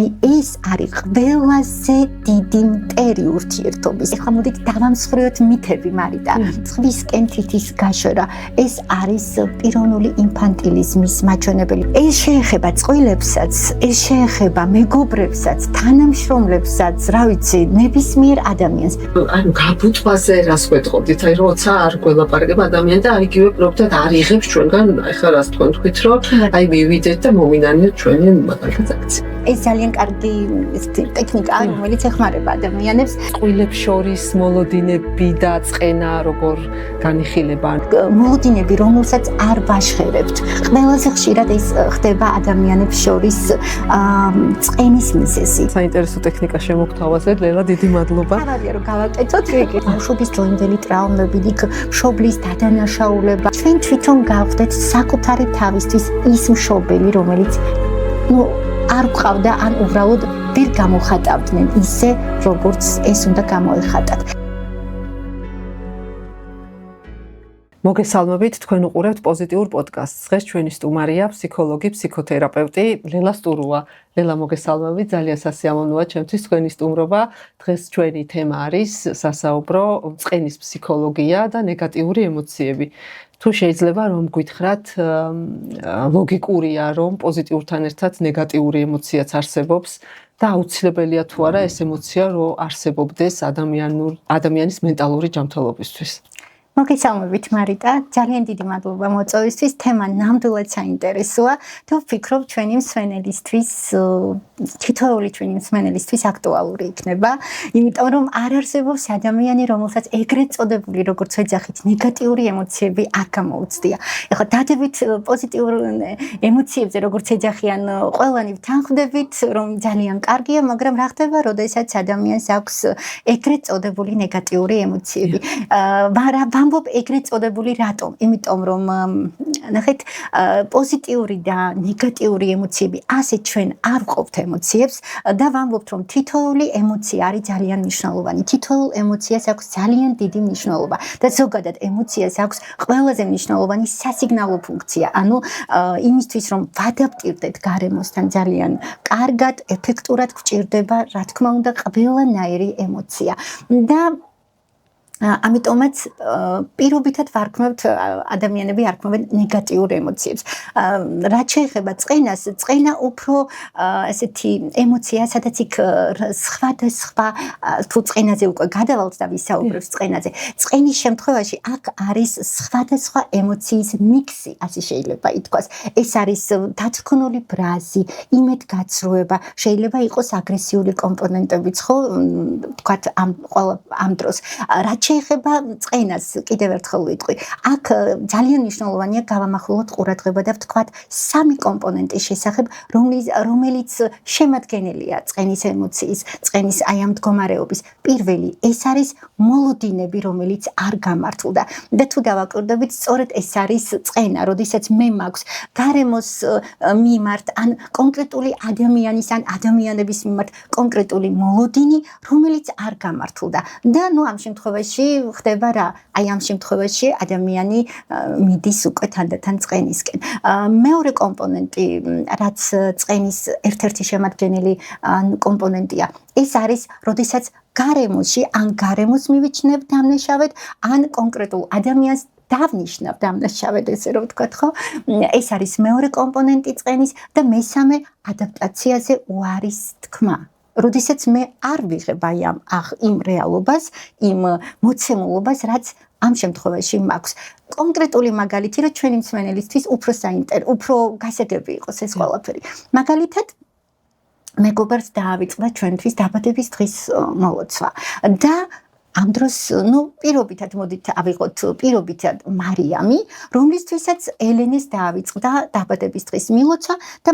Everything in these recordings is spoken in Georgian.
აი ეს არის ყველაზე დიდი მტერი ურთიერთობის. ეხლა მოდით დავამსხვრევთ მითები, მარიდა. სხვისკენ თითის გაშორა. ეს არის პიროვნული ინფანტილიზმის მაჩვენებელი. ეს შეეხება წყვილებსაც, ეს შეეხება მეგობრებსაც, თანამშრომლებსაც, რა ვიცი, ნებისმიერ ადამიანს. ანუ გაბუთვაზე რას ვეთყობდით, აი როცა არ გველაპარაკებ ადამიანი და იგივე პრობლემად არ იღებს ჩვენგან, ეხლა რას თქვენ თქვით, რომ აი მივიდეთ და მოვინანიოთ ჩვენი მაგალითად აქცია. ეს ძალიან კარგი ტექნიკაა, რომელიც ეხმარება ადამიანებს. წყვილებს შორის მოლოდინები და წყენა როგორ განიხილება? მოლოდინები, რომელსაც არ ვაშხერებთ. ყველაზე ხშირად ეს ხდება ადამიანებს შორის წყენის მიზეზი. საინტერესო ტექნიკა შემოგთავაზეთ, ლელა, დიდი მადლობა. ხარია რომ გავაკეთოთ, ბავშვობის დროინდელი ტრავმები, მშობლის დადანაშაულება. ჩვენ თვითონ გავხდეთ საკუთარი თავისთვის ის მშობელი, რომელიც არ გვყავდა, ან უბრალოდ ვერ გამოხატავდნენ ისე, როგორც ეს უნდა გამოეხატათ. მოგესალმებით, თქვენ უყურებთ პოზიტიურ პოდკასტს. დღეს ჩვენი სტუმარია ფსიქოლოგი, ფსიქოთერაპევტი ლელა სტურუა. ლელა, მოგესალმებით, ძალიან სასიამოვნოა ჩემთვის თქვენი სტუმრობა. დღეს ჩვენი თემა არის სასაუბრო წყენის ფსიქოლოგია და ნეგატიური ემოციები. თუ შეიძლება რომ გითხრათ, ლოგიკურია რომ პოზიტიურთან ერთად ნეგატიური ემოციაც არსებობს და აუცილებელია თუ არა ეს ემოცია რომ არსებობდეს ადამიანის მენტალური ჯანმრთელობისთვის. მოგესალმებით, მარიტა, ძალიან დიდი მადლობა მოწვევისთვის. თემა ნამდვილად საინტერესოა და ვფიქრობ ჩვენი მსმენელისთვის, თითოეული ჩვენი მსმენელისთვის აქტუალური იქნება, იმიტომ რომ არ არსებობს ადამიანი, რომელსაც ეგრეთ წოდებული, როგორც ვეძახით, ნეგატიური ემოციები არ გამოუცდია. ეხლა დადებით პოზიტიურ ემოციებზე, როგორც ეძახიან, ყველანი ვთანხმდებით, რომ ძალიან კარგია, მაგრამ რა ხდება, როდესაც ადამიანს აქვს ეგრეთ წოდებული ნეგატიური ემოციები? ვამბობ ეგრეთ წოდებული რატომ? იმიტომ რომ ნახეთ, პოზიტიური და ნეგატიური ემოციები ასე ჩვენ არ ვყოფთ ემოციებს და ვამბობთ რომ თითოეული ემოცია არის ძალიან მნიშვნელოვანი. თითოეულ ემოციას აქვს ძალიან დიდი მნიშვნელობა და ზოგადად ემოციას აქვს ყველაზე მნიშვნელოვანი სასიგნალო ფუნქცია. ანუ იმისთვის რომ ვადაპტირდეთ გარემოსთან ძალიან კარგად, ეფექტურად გვჭირდება, რა თქმა უნდა, ყველანაირი ემოცია. და ამიტომაც პირობითად ვარქმევთ, ადამიანები არქმევენ ნეგატიურ ემოციებს. რაც შეეხება წყენას, წყენა უფრო ესეთი ემოცია, სადაც იქ სხვადასხვა თუ წყენაზე უკვე გადავალთ და ვისაუბრებთ წყენაზე. წყენის შემთხვევაში აქ არის სხვადასხვა ემოციის მიქსი, ასე შეიძლება ითქვას. ეს არის დათრგუნული ბრაზი, იმედგაცრუება, შეიძლება იყოს აგრესიული კომპონენტებიც, ხო, ვთქვათ ამ დროს. რაც შეეხება წყენას, კიდევ ერთხელ ვიტყვი, აქ ძალიან მნიშვნელოვანია გავამახვილოთ ყურადღება და ვთქვათ სამი კომპონენტის შესახებ, რომელიც შემადგენელია წყენის ემოციის, წყენის აი ამ მდგომარეობის. პირველი, ეს არის მოლოდინები, რომელიც არ გამართლდა. და თუ დავაკვირდებით, სწორედ ეს არის წყენა, როდესაც მე მაქვს გარემოს მიმართ, ან კონკრეტული ადამიანის, ან ადამიანების მიმართ კონკრეტული მოლოდინი, რომელიც არ გამართლდა. და ამ შემთხვევაში ხდება რა? აი ამ შემთხვევაში ადამიანი მიდის უკვე თანდათან წყენისკენ. მეორე კომპონენტი, რაც წყენის ერთ-ერთი შემადგენელი კომპონენტია, ეს არის, როდესაც გარემოში, ან გარემოს მივიჩნევ დამნაშავედ, ან კონკრეტულ ადამიანს დავნიშნავ დამნაშავედ, ესე რომ ვთქვათ, ხო? ეს არის მეორე კომპონენტი წყენის და მესამე ადაპტაციაზე უარის თქმა. როდესაც მე არ ვიღებ აი იმ რეალობას, იმ მოცემულობას, რაც ამ შემთხვევაში მაქვს. კონკრეტული მაგალითი, რომ ჩვენი მსმენელისთვის უფრო გასაგები იყოს ეს ყველაფერი. მაგალითად, მეგობარს დაავიწყდა ჩვენთვის დაბადების დღის მოლოცვა და ამ დროს, პირობითად მოდით ავიღოთ პირობითად მარიამი, რომლისთვისაც ელენეს დაავიწყდა დაბადების დღის მილოცვა და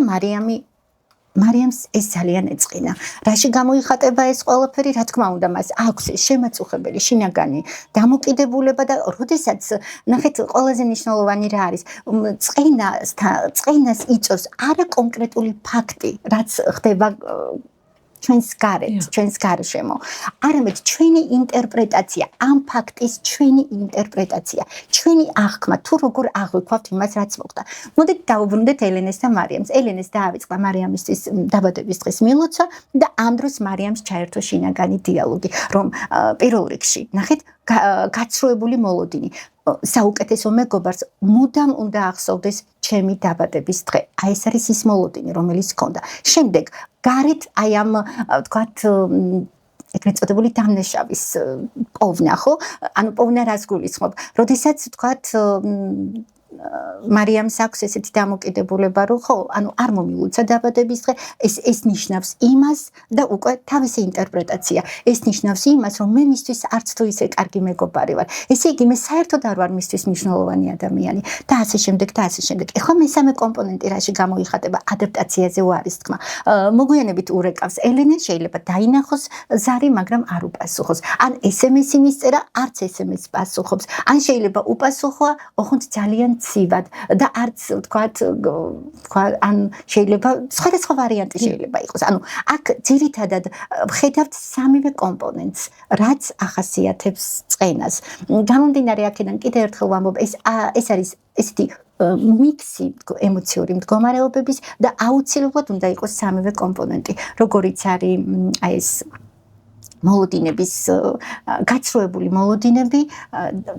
მარიამს ეს ძალიან ეწყინა. რაში გამოიხატება ეს ყველაფერი? რა თქმა უნდა, მას აქვს შემაწუხებელი შინაგანი დამოკიდებულება და როდესაც ნახეთ, ყველაზე მნიშვნელოვანი რა არის? წყენას იწვევს არა კონკრეტული ფაქტი, რაც ხდება ჩვენს გარეთ, ჩვენს გარშემო. არამედ ჩვენი ინტერპრეტაცია, ამ ფაქტის ჩვენი ინტერპრეტაცია, ჩვენი აღქმა, თუ როგორ აღვიქვავთ იმას, რაც მოხდა. მოდით დაუბრუნდეთ ელენეს და მარიამს. ელენეს დაავიწყდა მარიამისთვის დაბადების დღის მილოცა და ამ დროს მარიამს ჩაერთო შინაგანი დიალოგი, რომ პირველ რიგში, ნახეთ, გაცრუებული მოლოდინი. საუკეთესო მეგობარს მუდამ უნდა ახსოვდეს ჩემი დაბადების დღე. აი ეს არის ის მოლოდინი, რომელიც ჰქონდა. შემდეგ გარეთ აი ამ ვთქვათ ეგრეთ წოდებული დამნაშავის პოვნა, ხო? ანუ პოვნა რას გულისხმობ? როდესაც ვთქვათ მარიამს აქვს ესეთი დამოკიდებულება, რომ ხო, ანუ არ მომილოცა დაბადების დღე, ეს ნიშნავს იმას და უკვე თავისი ინტერპრეტაცია. ეს ნიშნავს იმას, რომ მე მისთვის არც თუ ისე კარგი მეგობარი ვარ. ესე იგი, მე საერთოდ არ ვარ მისთვის მნიშვნელოვანი ადამიანი და ასე შემდეგ და ასე შემდეგ. ეხლა მესამე კომპონენტი რაში გამოიხატება? ადაპტაციაზე უარის თქმა. მოგვიანებით ურეკავს ელენე, შეიძლება დაინახოს ზარი, მაგრამ არ უპასუხოს. ან SMS-ი მისწერა, არც SMS პასუხობს. ან შეიძლება უპასუხო, ოღონდ ძალიან ცივად და არც ვთქვათ ან შეიძლება სხვადასხვა ვარიანტი შეიძლება იყოს. ანუ აქ ძირითადად ვხედავთ სამივე კომპონენტს, რაც ახასიათებს წყენას. გამომდინარე აქედან კიდევ ერთხელ ვამბობ, ეს არის ესეთი მიქსი ემოციური მდგომარეობების და აუცილებლად უნდა იყოს სამივე კომპონენტი, როგორიც არის აი ეს მოლოდინების გაცრუებული მოლოდინები,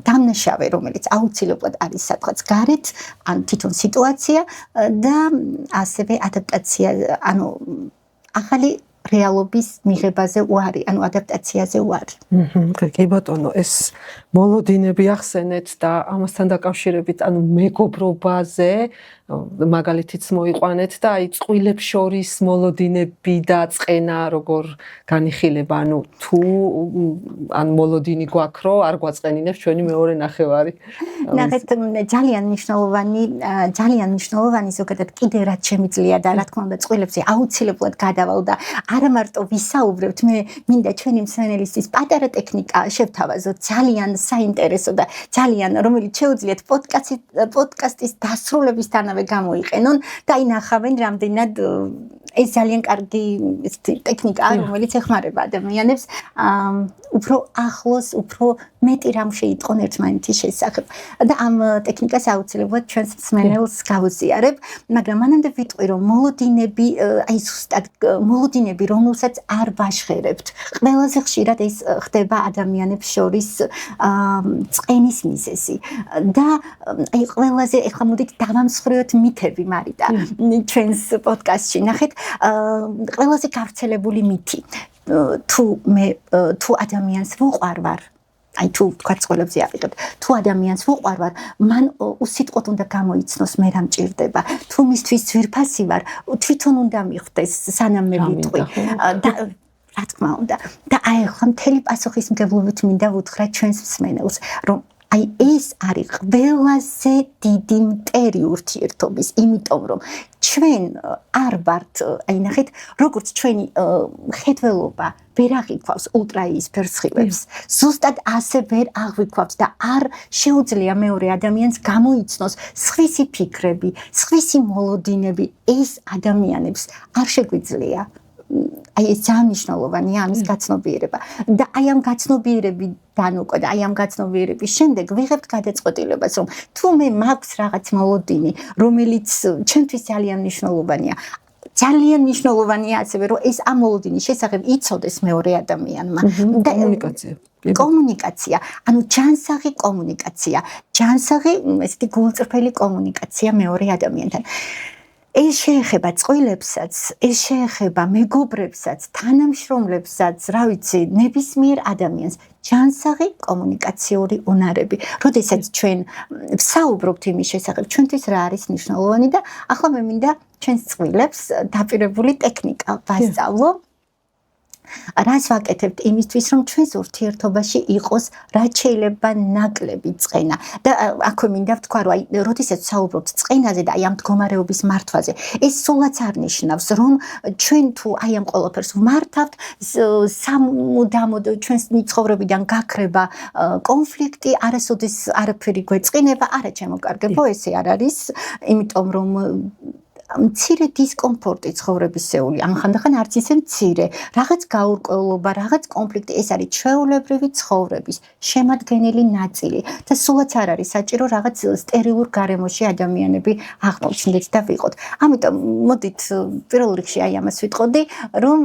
დამნაშავე, რომელიც აუცილებლად არის სადღაც გარეთ, ან თვითონ სიტუაცია და ასევე ადაპტაცია, ანუ ახალი რეალობის მიღებაზე უარი, ანუ ადაპტაციაზე უარი. კი ბატონო, ეს მოლოდინები ახსენეთ და ამასთან დაკავშირებით, ანუ მეგობრობაზე მაგალითიც მოიყვანეთ და აი წყვილებს შორის მოლოდინები და წყენა როგორ განიხილება, ანუ თუ ან მოლოდინი გვაქვს, რომ არ გვაწყენინებს ჩვენი მეორე ნახევარი. ნახეთ, ძალიან მნიშვნელოვანი ზოგადად კიდე რაც შემიძლია და რა თქმა უნდა წყვილებზე აუცილებლად გადავალ და არა მარტო ვისაუბრებთ, მე მინდა ჩვენი მსმენელისთვის პატარა ტექნიკა შევთავაზოთ, ძალიან საინტერესო და ძალიან, რომელიც შეუძლიათ პოდკასტის დასრულებისთანავე გამოიყენონ და ინახავენ რამდენად ეს ძალიან კარგი ტექნიკაა, რომელიც ეხმარება ადამიანებს უფრო ახლოს, უფრო მეტი რამ შეიტყონ ერთმანეთის შესახებ. და ამ ტექნიკას აუცილებლად ჩვენს მსმენელს გავუზიარებ, მაგრამ მანამდე ვიტყვი, რომ მოლოდინები, აი ზუსტად მოლოდინები, რომელსაც არ ვაჟღერებთ, ყველაზე ხშირად ეს ხდება ადამიანებს შორის წყენის მიზეზი. და აი ყველაზე ეხლა მოდით დავამსხვრიოთ მითები, მარიტა, ჩვენს პოდკასტში. ნახეთ, ყველაზე გავრცელებული მითი. თუ ადამიანს ვუყვარ ვარ, აი თუ თქვა წყვილებზე ავიღებთ, თუ ადამიანს ვუყვარ ვარ, მან უსიტყვოდ უნდა გამოიცნოს მე რა მჭირდება. თუ მისთვის ძვირფასი ვარ, თვითონ უნდა მიხვდეს სანამ მე ვიტყვი. და რა თქმა უნდა. და აი ახლა მთელი პასუხისმგებლობით მინდა ვუთხრა ჩვენს მსმენელს, რომ აი ეს არის ყველაზე დიდი მტერი ურთიერთობის, იმიტომ რომ ჩვენ არ ვართ, აი ნახეთ, როგორც ჩვენი ხედველობა ვერ აღიქვავს ულტრაიისფერ სხივებს, ზუსტად ასე ვერ აღვიქვავს და არ შეუძლია მეორე ადამიანს გამოიცნოს სხვისი ფიქრები, სხვისი მოლოდინები, ეს ადამიანებს არ შეგვიძლია. აი ეს ძალიან მნიშვნელოვანია ამის გაცნობიერება და აი ამ გაცნობიერებიდან უკვე და აი ამ გაცნობიერების შემდეგ ვიღებთ გადაწყვეტილებას, რომ თუ მე მაქვს რაღაც მოლოდინი, რომელიც ჩემთვის ძალიან მნიშვნელოვანია, ძალიან მნიშვნელოვანია ასევე, რომ ეს ამ მოლოდინის შესახებ იცოდეს მეორე ადამიანმა. და კომუნიკაცია, ანუ ჯანსაღი კომუნიკაცია, ჯანსაღი ესეთი გულწრფელი კომუნიკაცია მეორე ადამიანთან. ეს შეეხება წყვილებსაც, ეს შეეხება მეგობრებსაც, თანამშრომლებსაც, რა ვიცი, ნებისმიერ ადამიანს. ჯანსაღი კომუნიკაციური უნარები. როდესაც ჩვენ ვსაუბრობთ იმის შესახებ, ჩვენთვის რა არის მნიშვნელოვანი და ახლა მე მინდა ჩვენს წყვილებს დაპირებული ტექნიკა ვასწავლო. რას ვაკეთებთ იმისთვის, რომ ჩვენს ურთიერთობაში იყოს რაც შეიძლება ნაკლები წყენა. და აქვე მინდა ვთქვა, რომ აი, როდესაც ვსაუბრობთ წყენაზე და აი ამ მდგომარეობის მართვაზე, ეს სულაც არ ნიშნავს, რომ ჩვენ თუ აი ამ ყველაფერს ვმართავთ, სამუდამოდ ჩვენს ცხოვრებიდან გაქრება კონფლიქტი, არასოდეს არაფერი გვეწყინება, არა ჩემო კარგებო, ესე არ არის, იმიტომ რომ მცირე დისკომფორტი ცხოვრებისეული, ანუ ხანდახან არც ისე მცირე, რაღაც გაურკვევლობა, რაღაც კონფლიქტი, ეს არის ჩვეულებრივი ცხოვრების შემადგენელი ნაწილი და სულაც არ არის საჭირო რაღაც სტერილურ გარემოში ადამიანები აღმოჩნდეთ და ვიყოთ. ამიტომ მოდით პირველ რიგში აი ამას ვიტყოდი, რომ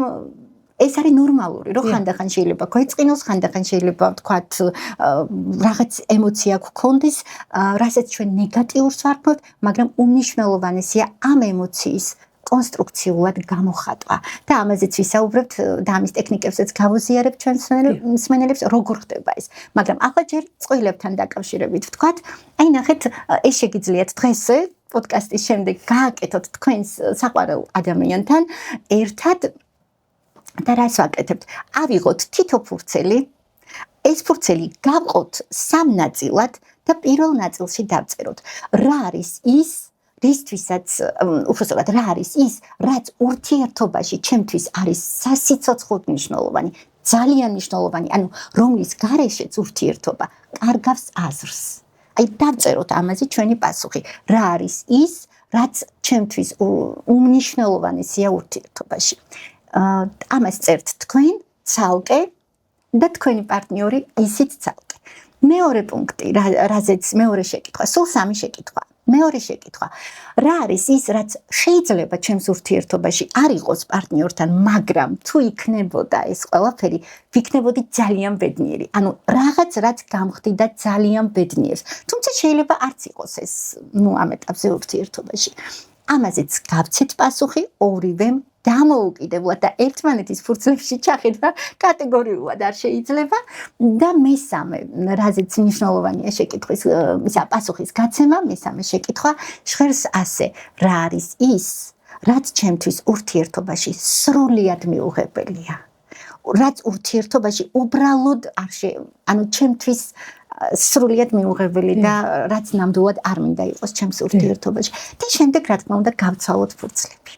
ეს არის ნორმალური, რომ ხანდახან შეიძლება გვეწყინოს, ხანდახან შეიძლება ვთქვათ რაღაც ემოცია გქონდეს, რასაც ჩვენ ნეგატიურს ვარქმევთ, მაგრამ უმნიშვნელოვანესია ამ ემოციის კონსტრუქციულად გამოხატვა. და ამაზეც ვისაუბრებთ და ამის ტექნიკებსაც გავუზიარებთ ჩვენ მსმენელებს, როგორ ხდება ეს. მაგრამ ახლა ჯერ წყვილებთან დაკავშირებით ვთქვათ, აი ნახეთ, ეს შეგიძლიათ დღეს პოდკასტის შემდეგ გააკეთოთ თქვენს საყვარელ ადამიანთან ერთად და რას ვაკეთებთ? ავიღოთ თითო ფურცელი, ეს ფურცელი გავყოთ სამ ნაწილად და პირველ ნაწილში დავწეროთ. რა არის ის, რისთვისაც, უბრალოდ რა არის ის, რაც ურთიერთობაში ჩემთვის არის სასიცოცხლოდ მნიშვნელოვანი, ძალიან მნიშვნელოვანი, ანუ რომლის გარეშეც ურთიერთობა კარგავს აზრს. აი დავწეროთ ამაზე ჩვენი პასუხი. რა არის ის, რაც ჩემთვის უმნიშვნელოვანესია ურთიერთობაში. ამას წერთ თქვენ ცალკე და თქვენი პარტნიორი ისიც ცალკე. მეორე პუნქტი, რაზეც მეორე შეკითხვა, სულ სამი შეკითხვა. მეორე შეკითხვა. რა არის ის, რაც შეიძლება ჩემს ურთიერთობაში არ იყოს პარტნიორთან, მაგრამ თუ იქნებოდა ეს ყველაფერი, ვიქნებოდი ძალიან ბედნიერი. ანუ რაღაც რაც გამხდიდა ძალიან ბედნიერს. თუმცა შეიძლება არც იყოს ეს, ამ ეტაპზე ურთიერთობაში. ამაზეც გავცეთ პასუხი ორივემ დამოუკიდებლად და ერთმანეთის ფურცლებში ჩახედვა კატეგორიულად არ შეიძლება და მესამე, რაზეც მნიშვნელოვანია შეკითხვის პასუხის გაცემა, მესამე შეკითხვა ჟღერს ასე, რა არის ის, რაც ჩემთვის ურთიერთობაში სრულიად მიუღებელია. რაც ურთიერთობაში უბრალოდ ანუ ჩემთვის სრულიად მიუღებელი და რაც ნამდვილად არ მინდა იყოს ჩემს ურთიერთობაში. და შემდეგ რა თქმა უნდა გავცვალოთ ფურცლები.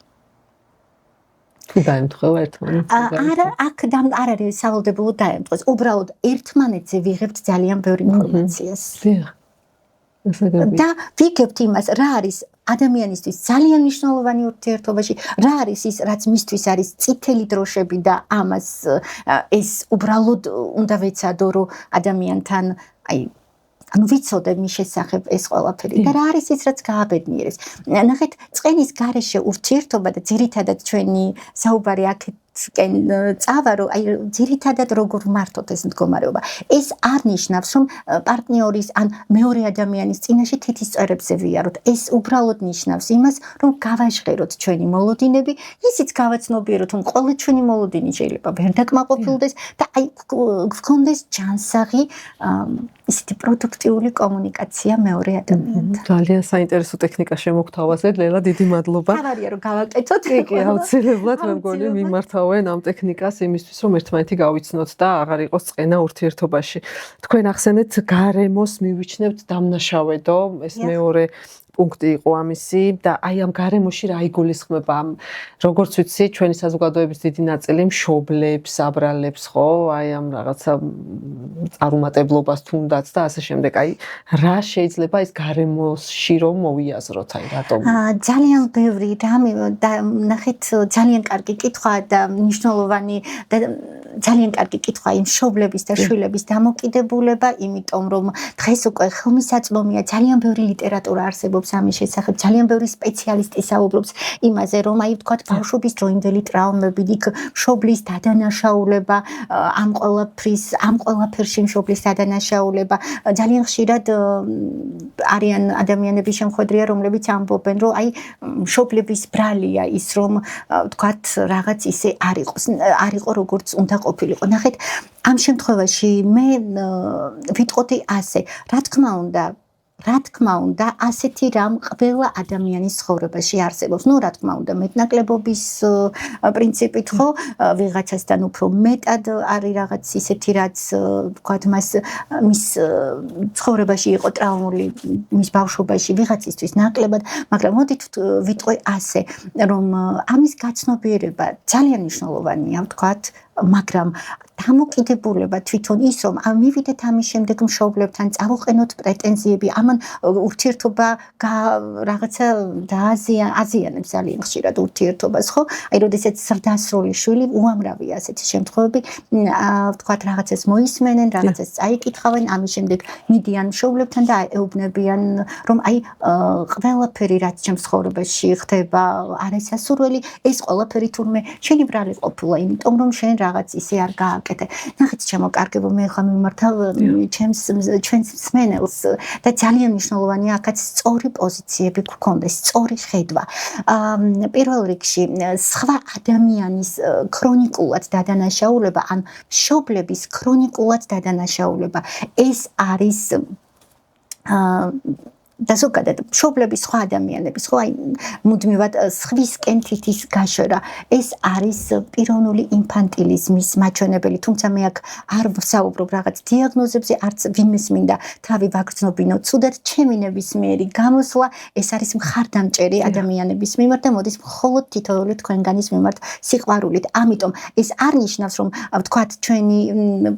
დაემთხვა ერთმანეთს. არა, აქ არ არის სავალდებულო დაემთხოს. უბრალოდ ერთმანეთზე ვიღებთ ძალიან ბევრ ინფორმაციას. და ვიგებთ იმას, რა არის ადამიანისთვის ძალიან მნიშვნელოვანი ურთიერთობაში, რა არის ის, რაც მისთვის არის წითელი დროშები და ამას ეს უბრალოდ უნდა ვეცადო, რომ ადამიანთან ანუ ვიცოდე მის შესახებ ეს ყველაფერი და რა არის ის, რაც გააბედნიერებს. ნახეთ, წყენის გარეშე ურთიერთობა და ძირითადად ჩვენი საუბარი აქეთკენ წავა, რომ აი ძირითადად როგორ მართოთ ეს მდგომარეობა. ეს არ ნიშნავს, რომ პარტნიორის ან მეორე ადამიანის წინაშე თითის წვერებზე ვიაროთ. ეს უბრალოდ ნიშნავს იმას, რომ გავაჟღეროთ ჩვენი მოლოდინები, ისიც გავაცნობიეროთ, რომ ყველა ჩვენი მოლოდინი შეიძლება ვერ დაკმაყოფილდეს და აი გქონდეს ჯანსაღი ისეთი პროდუქტიული კომუნიკაცია მეორე ადამიანთან. ძალიან საინტერესო ტექნიკა შემოგთავაზეთ, ლელა, დიდი მადლობა. თავარია რომ გავაკეთოთ. კი, აუცილებლად მე მგონი მიმართავენ ამ ტექნიკას იმისთვის, რომ ერთმანეთი გავიცნოთ და აღარ იყოს წყენა ურთიერთობაში. თქვენ ახსენეთ გარემოს მივიჩნევთ დამნაშავედო, ეს მეორე პუნქტი იყო ამისი და აი ამ გარემოში რა იგულისხმება? როგორც ვიცი, ჩვენი საზოგადოების დიდი ნაწილი მშობლებს, აბრალებს, ხო? აი ამ რაღაცა წარუმატებლობას თუნდაც და ასე შემდეგ. აი რა შეიძლება ეს გარემოში რომ მოვიაზროთ, აი რატომ? ძალიან ბევრი რამე და ნახეთ, ძალიან კარგი კითხვა და მნიშვნელოვანი და ძალიან კარგი კითხვა იმ მშობლების და შვილების დამოკიდებულება, იმიტომ რომ დღეს უკვე ხელმისაწვდომია, ძალიან ბევრი ლიტერატურა არსებობს ამის შესახებ, ძალიან ბევრი სპეციალისტი საუბრობს იმაზე, რომ აი ვთქვათ, ბავშვობის დროინდელი ტრაუმები, იქ მშობლის დადანაშაულება, ამ ყველაფერში მშობლის დადანაშაულება, ძალიან ხშირად არიან ადამიანები შემოხვედრია, რომლებიც ამბობენ, რომ აი მშობლების ბრალია ის, რომ ვთქვათ, რაღაც ისე არ იყო როგორც უნდა ყოფილიყო. ნახეთ, ამ შემთხვევაში მე ვიტყოდი ასე, რა თქმა უნდა, ასეთი რამ ყველა ადამიანის ცხოვრებაში არსებობს. რა თქმა უნდა, მეტნაკლებობის პრინციპით ხო, ვიღაცასთან უფრო მეტად არის რაღაც ისეთი, რაც ვთქვათ, მის ცხოვრებაში იყო ტრაუმული, მის ბავშვობაში ვიღაცისთვის ნაკლებად, მაგრამ მოდით ვიტყვი ასე, რომ ამის გაცნობიერება ძალიან მნიშვნელოვანია, ვთქვათ, მაგრამ დამოკიდებულება თვითონ ის, რომ მივიდეთ ამის შემდეგ მშობლებთან, წავუყენოთ პრეტენზიები, ამან ამან ურთიერთობა რაღაცა აზიანებს ძალიან ხშირად ურთიერთობას, ხო? აი, როდესაც ზრდასრული შვილი უამრავია ასეთი შემთხვევები, ვთქვათ, რაღაცას მოისმენენ, რაღაცას წაიკითხავენ, ამის შემდეგ მიდიან მშობლებთან და ეუბნებიან, რომ აი, ყველაფერი რაც ჩემს ცხოვრებაში ხდება, არასასურველი, ეს ყველაფერი თურმე შენი ბრალი ყოფილა, იმიტომ რომ შენ რაღაც ისე არ გააკეთე. ნახეთ, ჩემო კარგებო, მე ხომ მიმართავ ჩვენს მსმენელს და ძალიან მნიშვნელოვანია აქაც სწორი პოზიციები გქონდეს, სწორი ხედვა. პირველ რიგში სხვა ადამიანის ქრონიკულად დადანაშაულება, ან მშობლების ქრონიკულად დადანაშაულება, ეს არის და ზოგადად მშობლების სხვა ადამიანების, ხო, აი, მუდმივად სხვისკენ თითის გაშორა, ეს არის პიროვნული ინფანტილიზმის მაჩვენებელი, თუმცა მე აქ არ ვსაუბრობ რაღაც დიაგნოზებზე, არც ვინმეს მინდა თავი ვაგრძნობინო ცუდად, ჩემი ნებისმიერი გამოსვლა, ეს არის მხარდამჭერი ადამიანების მიმართ და მოდის მხოლოდ თითოეული თქვენგანის მიმართ სიყვარულით. ამიტომ ეს არ ნიშნავს, რომ ვთქვათ, ჩვენი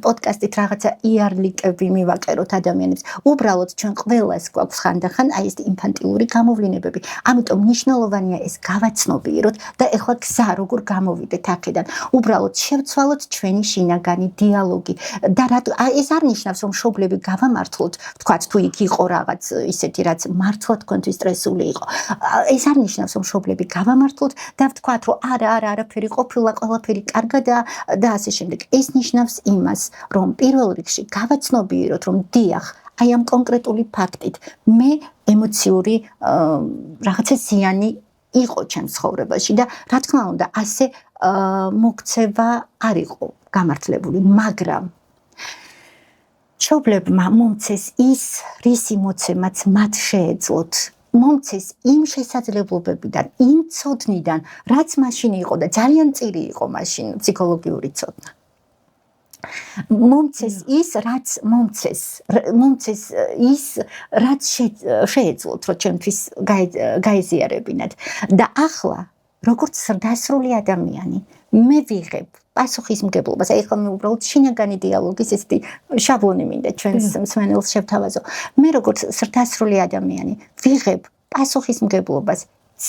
პოდკასტით რაღაცა იარლიკები მივაკეროთ ადამიანებს. უბრალოდ ჩვენ ყველას გვაქვს ხან აი ეს ინფანტილური გამოვლინებები. ამიტომ მნიშვნელოვანია ეს გავაცნობიეროთ და ეხლა გზა როგორ გამოვიდეთ აქედან. უბრალოდ შევცვალოთ ჩვენი შინაგანი დიალოგი და ეს არ ნიშნავს რომ მშობლები გავამართლოთ, თქვათ თუ იქ იყო რაღაც ისეთი რაც მართლა თქვენთვის სტრესული იყო. ეს არ ნიშნავს რომ მშობლები გავამართლოთ და ვთქვათ რომ არაფერი ყოფილა, ყველაფერი კარგადაა და ასე შემდეგ. ეს ნიშნავს იმას, რომ პირველ რიგში გავაცნობიეროთ რომ დიახ, აი ამ კონკრეტული ფაქტით მე ემოციური რაღაცა ზიანი იყო ჩემს ცხოვრებაში და რა თქმა უნდა ასე მოქცევა არ იყო გამართლებული, მაგრამ მშობლებმა მომცეს ის, რისი მოცემაც მათ შეეძლოთ, მომცეს იმ შესაძლებლობებიდან, იმ ცოდნიდან, რაც მაშინ იყო და ძალიან წირი იყო მაშინ ფსიქოლოგიური ცოდნა. მომცეს ის, რაც მომცეს ის, რაც შეეძლოთ, რომ ჩემთვის გაეზიარებინათ. და ახლა, როგორც ზრდასრული ადამიანი, მე ვიღებ პასუხისმგებლობას. აი ხომ უბრალოდ შინაგანი დიალოგის ესეთი შაბლონი მინდა ჩვენს მსმენელს შევთავაზო. მე როგორც ზრდასრული ადამიანი, ვიღებ პასუხისმგებლობას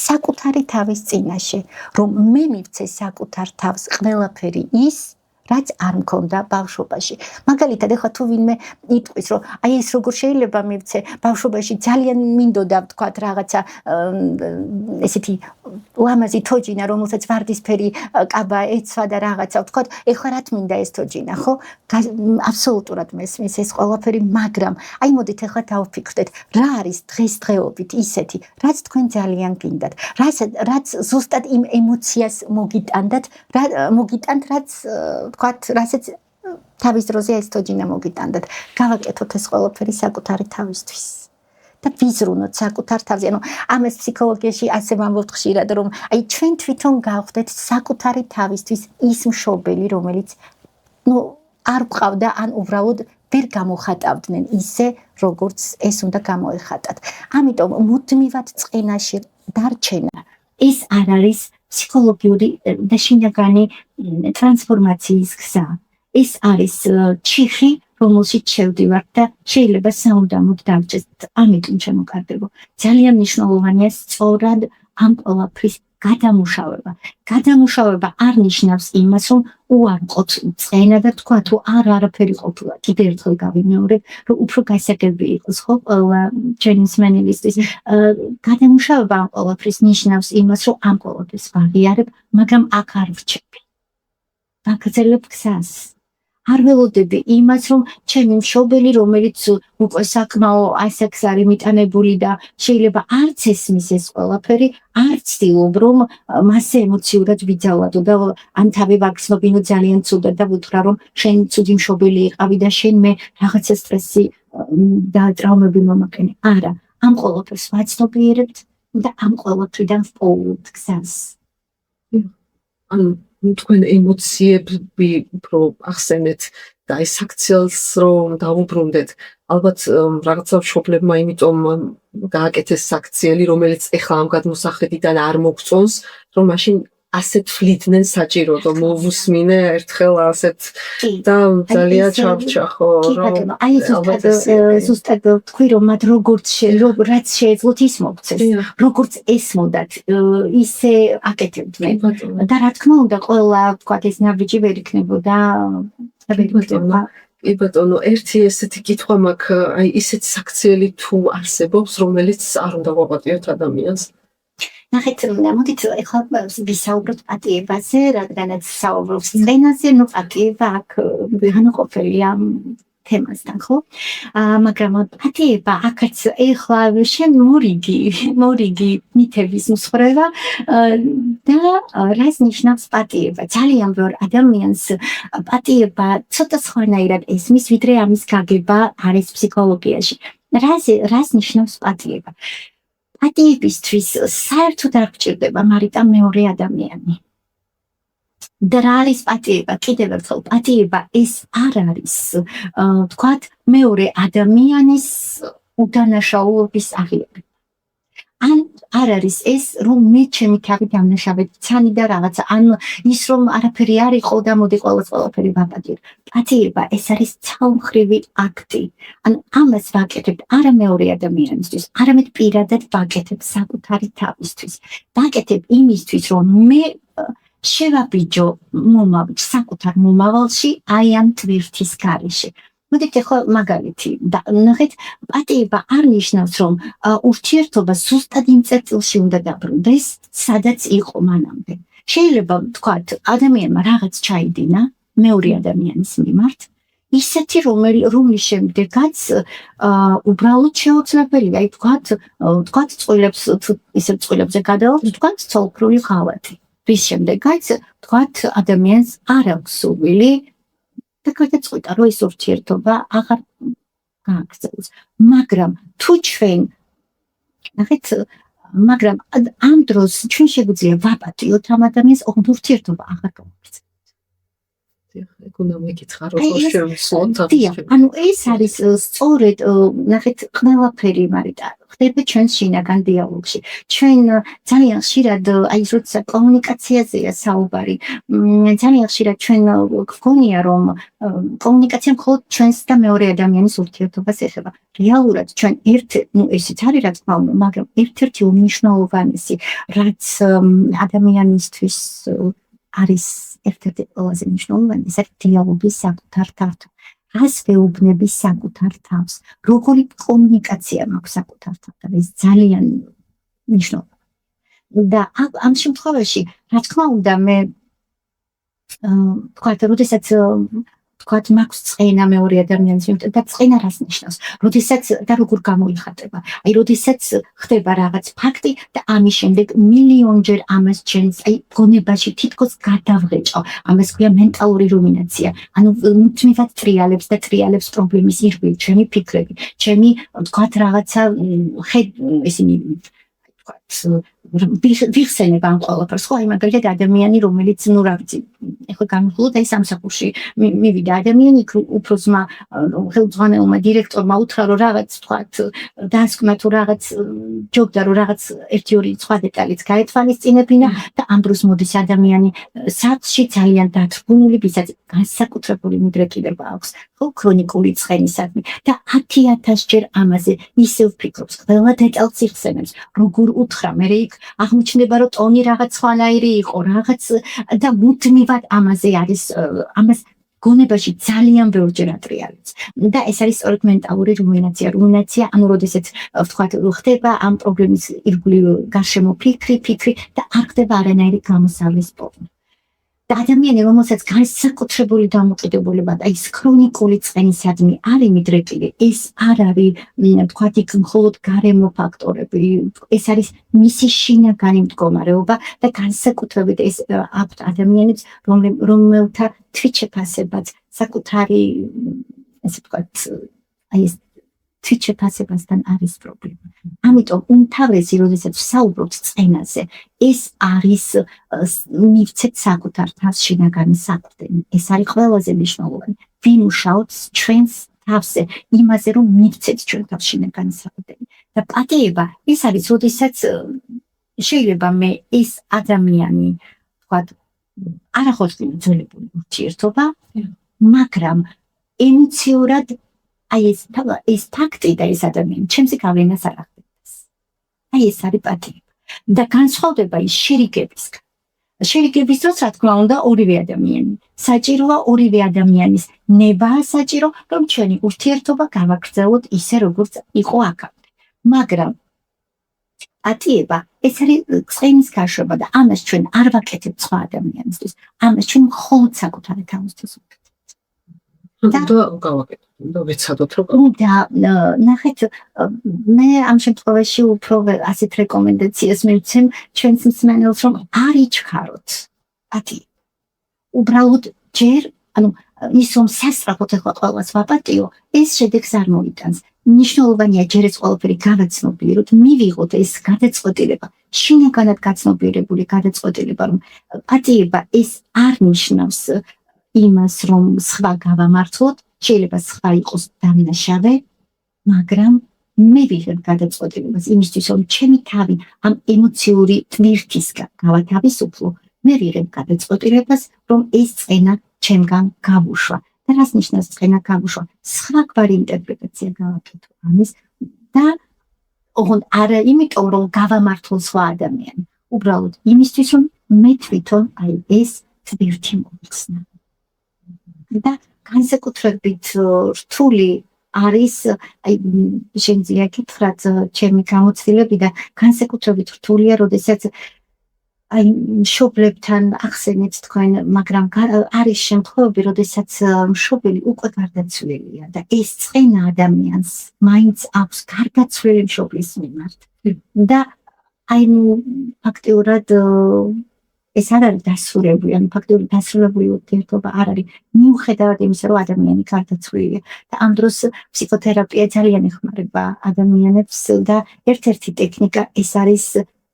საკუთარი თავის წინაშე, რომ მე მივცე საკუთარ თავს ყველაფერი ის, რაც არ მქონდა ბავშვობაში. მაგალითად, ეხლა თუ ვინმე იტყვის, რომ აი ეს როგორ შეიძლება მივცე ბავშვობაში ძალიან მინდოდა ვთქვათ რაღაცა ესეთი ლამაზი თოჯინა, რომელსაც ვარდისფერი კაბა ეცვა და რაღაცა ვთქვათ, ეხლა რა მინდა ეს თოჯინა, ხო? აბსოლუტურად მესმის ეს ყველაფერი, მაგრამ აი მოდით ეხლა დავფიქრდეთ, რა არის დღესდღეობით ისეთი, რაც თქვენ ძალიან გინდათ, რაც ზუსტად იმ ემოციას მოგიტანთ, რაც ვთქვათ, რასაც თავის დროზე ეს თოჯინა მოგიტანდათ. გავაკეთოთ ეს ყველაფერი საკუთარი თავისთვის. და ვიზრუნოთ საკუთარ თავზე. ანუ ამას ფსიქოლოგიაში ასე ვამბობთ ხშირად, რომ აი ჩვენ თვითონ გავხდეთ საკუთარი თავისთვის ის მშობელი, რომელიც არ გვყავდა, ან უბრალოდ ვერ გამოხატავდნენ ისე, როგორც ეს უნდა გამოეხატათ. ამიტომ მუდმივად წყინაში დარჩენა ეს არ არის ფსიქოლოგიური და შინაგანი ტრანსფორმაციის გზა. ეს არის ჩიხი, რომელშიც შევდივართ და შეიძლება საუდამოდ დავჭერთ. ამიტომ ჩემო კარგებო, ძალიან მნიშვნელოვანია სწორად ამ ყველაფრის გადამუშავება. გადამუშავება არ ნიშნავს იმას, რომ უარყოთ წენა და თქვა თუ არაფერი ყოფილა. კიდევ ერთხელ გავიმეორებ, რომ უფრო გასაგები იყოს ხო ყველა ჩვენი მსმენელისთვის. გადამუშავება ამ ყველაფრის ნიშნავს იმას, რომ ამ ყველაფერს ვაღიარებ, მაგრამ აქ არ ვრჩები. ვაგრძელებ გზას. არ ველოდები იმას, რომ ჩემი მშობელი, რომელიც უკვე საკმაო ასაკს არის მიტანებული და შეიძლება არც ესმის ეს ყველაფერი, არ ცდილობ, რომ მასზე ემოციურად ვიძალადო და ან თავი ვაგრძნობინო ძალიან ცუდად და ვუთხრა, რომ შენ ცუდი მშობელი იყავი და შენ მე რაღაცა სტრესი და ტრაუმები მომაკენე. არა, ამ ყველაფერს ვაცნობიერებთ და ამ ყველაფრიდან ვპოულობთ გზას. თქვენ ემოციები უფრო ახსენეთ და აი საქციელს რომ დავუბრუნდეთ, ალბათ რაღაცა მშობლებმა იმიტომ გააკეთეს საქციელი, რომელიც ეხლა ამ გადმოსახედიდან არ მოგწონს, რომ მაშინ ასეთ თვლიდნენ საჭირო რომ მოვუსმინე ერთხელ ასეთ და ძალიან ჩავჭახო რომ აი ზუსტად თქვი რომ მათ რაც შეეძლოთ ის მოგცეს როგორც ესმოდათ ისე აკეთებდნენ და რა თქმა უნდა ყველა თქვა ეს ნაბიჯი ვერ იქნებოდა კი ბატონო ერთი ესეთი კითხვა მაქვს აი ისეთ საქციელი თუ არსებობს რომელიც არ უნდა ვაპატიოთ ადამიანს ნახეთ, მოდით ახლა ვისაუბროთ პატიებაზე, რადგანაც საუბრობს წენაზე, ნუ პატიება აქ განუყოფელია თემასთან, ხო? მაგრამ პატიება აქაც ახლა შენ მორიგი ნითების მსხრევა და რას ნიშნავს პატიება? ძალიან ბევრ ადამიანს პატიება ცოტა სხვანაირად ესმის, ვიდრე ამის გაგება არის ფსიქოლოგიაში. რას ნიშნავს პატიება? პატიებისთვის საერთოდ არ გჭირდება მარიტა მეორე ადამიანი. და რა არის პატიება? კიდევ ერთხელ, პატიება ეს არ არის, ვთქვათ, მეორე ადამიანის უდანაშაულობის აღიარება. ან არ არის ეს, რომ მე ჩემი თავი დამნაშავედ ცანი და რაღაცა, ან ის რომ არაფერი არ იყო და მოდი ყველაფერი ვაპატიებ. პატიება ეს არის ცალმხრივი აქტი. ან ამას ვაკეთებ არა მეორე ადამიანისთვის, არამედ პირადად ვაკეთებ საკუთარი თავისთვის. ვაკეთებ იმისთვის, რომ მე შევაბიჯო საკუთარ მომავალში აი ამ ტვირთის გარეშე. მოდით ახლა მაგალითი ნახეთ, პატიება არ ნიშნავს, რომ ურთიერთობა ზუსტად იმ წერტილში უნდა დაბრუნდეს, სადაც იყო მანამდე. შეიძლება ვთქვათ, ადამიანმა რაღაც ჩაიდინა მეორე ადამიანის მიმართ, ისეთი რომლის შემდეგაც უბრალოდ შეუძლებელია, აი ვთქვათ, წყვილებზე გადავალთ, ვთქვათ, ცოლქრული ხალათი. რის შემდეგაც ვთქვათ, ადამიანს არ აქვს სურვილი და გადაწყვიტა, რომ ეს ურთიერთობა აღარ გააგრძელოს. მაგრამ თუ ჩვენ ნახეთ, მაგრამ ამ დროს ჩვენ შეგვიძლია ვაპატიოთ ამ ადამიანს, ურთიერთობა აღარ გააგრძელოს. ეგ უნდა მეკითხა, როგორ შევსვათ ანუ ეს არის სწორედ, ნახეთ, ყველაფერი მარიტა ხდება ჩვენს შინაგან დიალოგში. ჩვენ ძალიან ხშირად, აი როცა კომუნიკაციაზეა საუბარი, ძალიან ხშირად ჩვენ გვგონია, რომ კომუნიკაცია მხოლოდ ჩვენს და მეორე ადამიანის ურთიერთობას ეხება. რეალურად ჩვენ ესეც არის რა თქმა უნდა, მაგრამ ერთ-ერთი უმნიშვნელოვანესი, რაც ადამიანისთვის არის ერთ-ერთი ყველაზე მნიშვნელოვანი, ეს არის დიალოგის საკუთარ თავთან. რას ვეუბნები საკუთარ თავს? როგორი კომუნიკაცია მაქვს საკუთარ თავთან? ეს ძალიან მნიშვნელოვანია. და ამ შემთხვევაში, რა თქმა უნდა, მე ვთქვათ, როდესაც ვთქვათ, მაქვს წყენა მეორე ადამიანის მიმართ და წყენა რას ნიშნავს? როდესაც და როგორ გამოიხატება? აი, როდესაც ხდება რაღაც ფაქტი და ამის შემდეგ მილიონჯერ ამას ჩვენს აი გონებაში თითქოს გადავღეჭავ. ამას ქვია მენტალური რუმინაცია. ანუ მუდმივად ტრიალებს პრობლემის ირგვლივ ჩემი ფიქრები, ჩემი ვთქვათ რაღაცა ისინი ვთქვათ ვიხსენებ ამ ყველაფერს, ხო, აი მაგალითად ადამიანი, რომელიც ნუ რა ვიცი, ეხლა გამიხულოთ აი სამსახურში მივიდა ადამიანი, უფრო ძმა ხელმძღვანელმა დირექტორმა უთხრა, რომ რაღაც ვთქვათ დასკვნა თუ რაღაც ჯობდა, რომ რაღაც 1-2 სხვა დეტალიც გაეთვალისწინებინა და ამ დროს მოდის ადამიანი სახლში ძალიან დათრგუნული, ვისაც განსაკუთრებული მიდრეკილება აქვს, ხო, ქრონიკული ცხენისადმი და 10,000 ჯერ ამაზე ისევ ფიქრობს, ყველა დეტალს იხსენებს, როგორ უთხრა, მე აღმოჩნდება, რომ ტონი რაღაც სხვანაირი იყო, რაღაც და მუდმივად ამაზე არის, ამას გონებაში ძალიან ბევრჯერ ატრიალებს. და ეს არის სწორედ მენტალური რუმინაცია, ანუ როდესაც ვთქვათ, ხდება ამ პრობლემის ირგვლივ გარშემო ფიქრი და არ ხდება არანაირი გამოსავლის პოვნა. და ადამიანი, რომელსაც განსაკუთრებული დამოკიდებულება და ის ქრონიკული წყენისადმი არის მიდრეკილი, ეს არ არის, ვთქვათ, იქ მხოლოდ გარემო ფაქტორები, ეს არის მისი შინაგანი მდგომარეობა და განსაკუთრებით ეს აქვთ ადამიანებს, რომელთა თვითშეფასებაც საკუთარი, ესე ვთქვათ, აი ეს თვითშეფასებასთან არის პრობლემა. ამიტომ უმთავრესი, როდესაც ვსაუბრობთ წყენაზე, ეს არის მივცეთ საკუთარ თავს შინაგანი საყრდენი. ეს არის ყველაზე მნიშვნელოვანი. ვიმუშაოთ ჩვენს თავზე, იმაზე, რომ მივცეთ ჩვენ თავს შინაგანი საყრდენი. და პატიება ეს არის, როდესაც შეიძლება მე ეს ადამიანი ვთქვათ, არახოსტილი ძველებული ურთიერთობა, მაგრამ ემოციურად აი ეს ფაქტი და ეს ადამიანი ჩემს გავლენას არ ახდენს. აი ეს არის პატიება. და განსხვავდება ის შერიგებისგან. შერიგების დროს რა თქმა უნდა ორივე ადამიანი საჭიროა ორივე ადამიანის ნება საჭირო რომ ჩვენი ურთიერთობა გავაგრძელოთ ისე როგორც იყო აქამდე. მაგრამ პატიება ეს არის წყენის გაშვება და ამას ჩვენ არ ვაკეთებთ სხვა ადამიანისთვის. ამას ჩვენ მხოლოდ საკუთარი თავისთვის ვაკეთებთ. და გავაკეთოთ და ვიცადოთ რომ და ნახეთ მე ამ შემთხვევაში უფრო ასეთ რეკომენდაციას მივცემ ჩვენს მსმენელს რომ არ იჩქაროთ პატიება. უბრალოდ ჯერ ანუ ის რომ სასწრაფოდ ეხლა ყველას ვაპატიო ეს შედეგს არ მოიტანს. მნიშვნელოვანია ჯერ ეს ყველაფერი გავაცნობიეროთ, მივიღოთ ეს გადაწყვეტილება, შინაგანად გაცნობიერებული გადაწყვეტილება, რომ პატიება ეს არ ნიშნავს იმას, რომ სხვა გავამართლოთ, შეიძლება სხვა იყოს დამნაშავე, მაგრამ მე ვიღებ გადაწყვეტილებას იმისთვის, რომ ჩემი თავი ამ ემოციური ტვირთისგან გავათავისუფლო, მე ვიღებ გადაწყვეტილებას, რომ ეს წენა ჩემგან გავუშვა. და რას ნიშნავს წენა გავუშვა? სხვა გვარი ინტერპრეტაცია გავაკეთო ამის და ოღონდ არა იმიტომ, რომ გავამართლო სხვა ადამიანი, უბრალოდ იმისთვის, რომ მე თვითონ აი ეს ტვირთი მოვიხსნა. და განსაკუთრებით რთული არის აი შეიძლება გითხრათ ჩემი გამოცდილები და განსაკუთრებით რთულია, როდესაც აი მშობლებთან ახსენეთ თქვენ, მაგრამ არის შემთხვევები, როდესაც მშობელი უკვე გარდაცვლილია და ეს წენა ადამიანს მაინც აქვს გარდაცვლილი მშობლის მიმართ. და აი ფაქტიურად ეს არ არის დასრულებული, ანუ ფაქტობრივად დასრულებული ურთიერთობა არ არის, მიუხედავად იმისა, რომ ადამიანი გარდაცვლილია. და ამ დროს ფსიქოთერაპია ძალიან ეხმარება ადამიანებს და ერთ-ერთი ტექნიკა ეს არის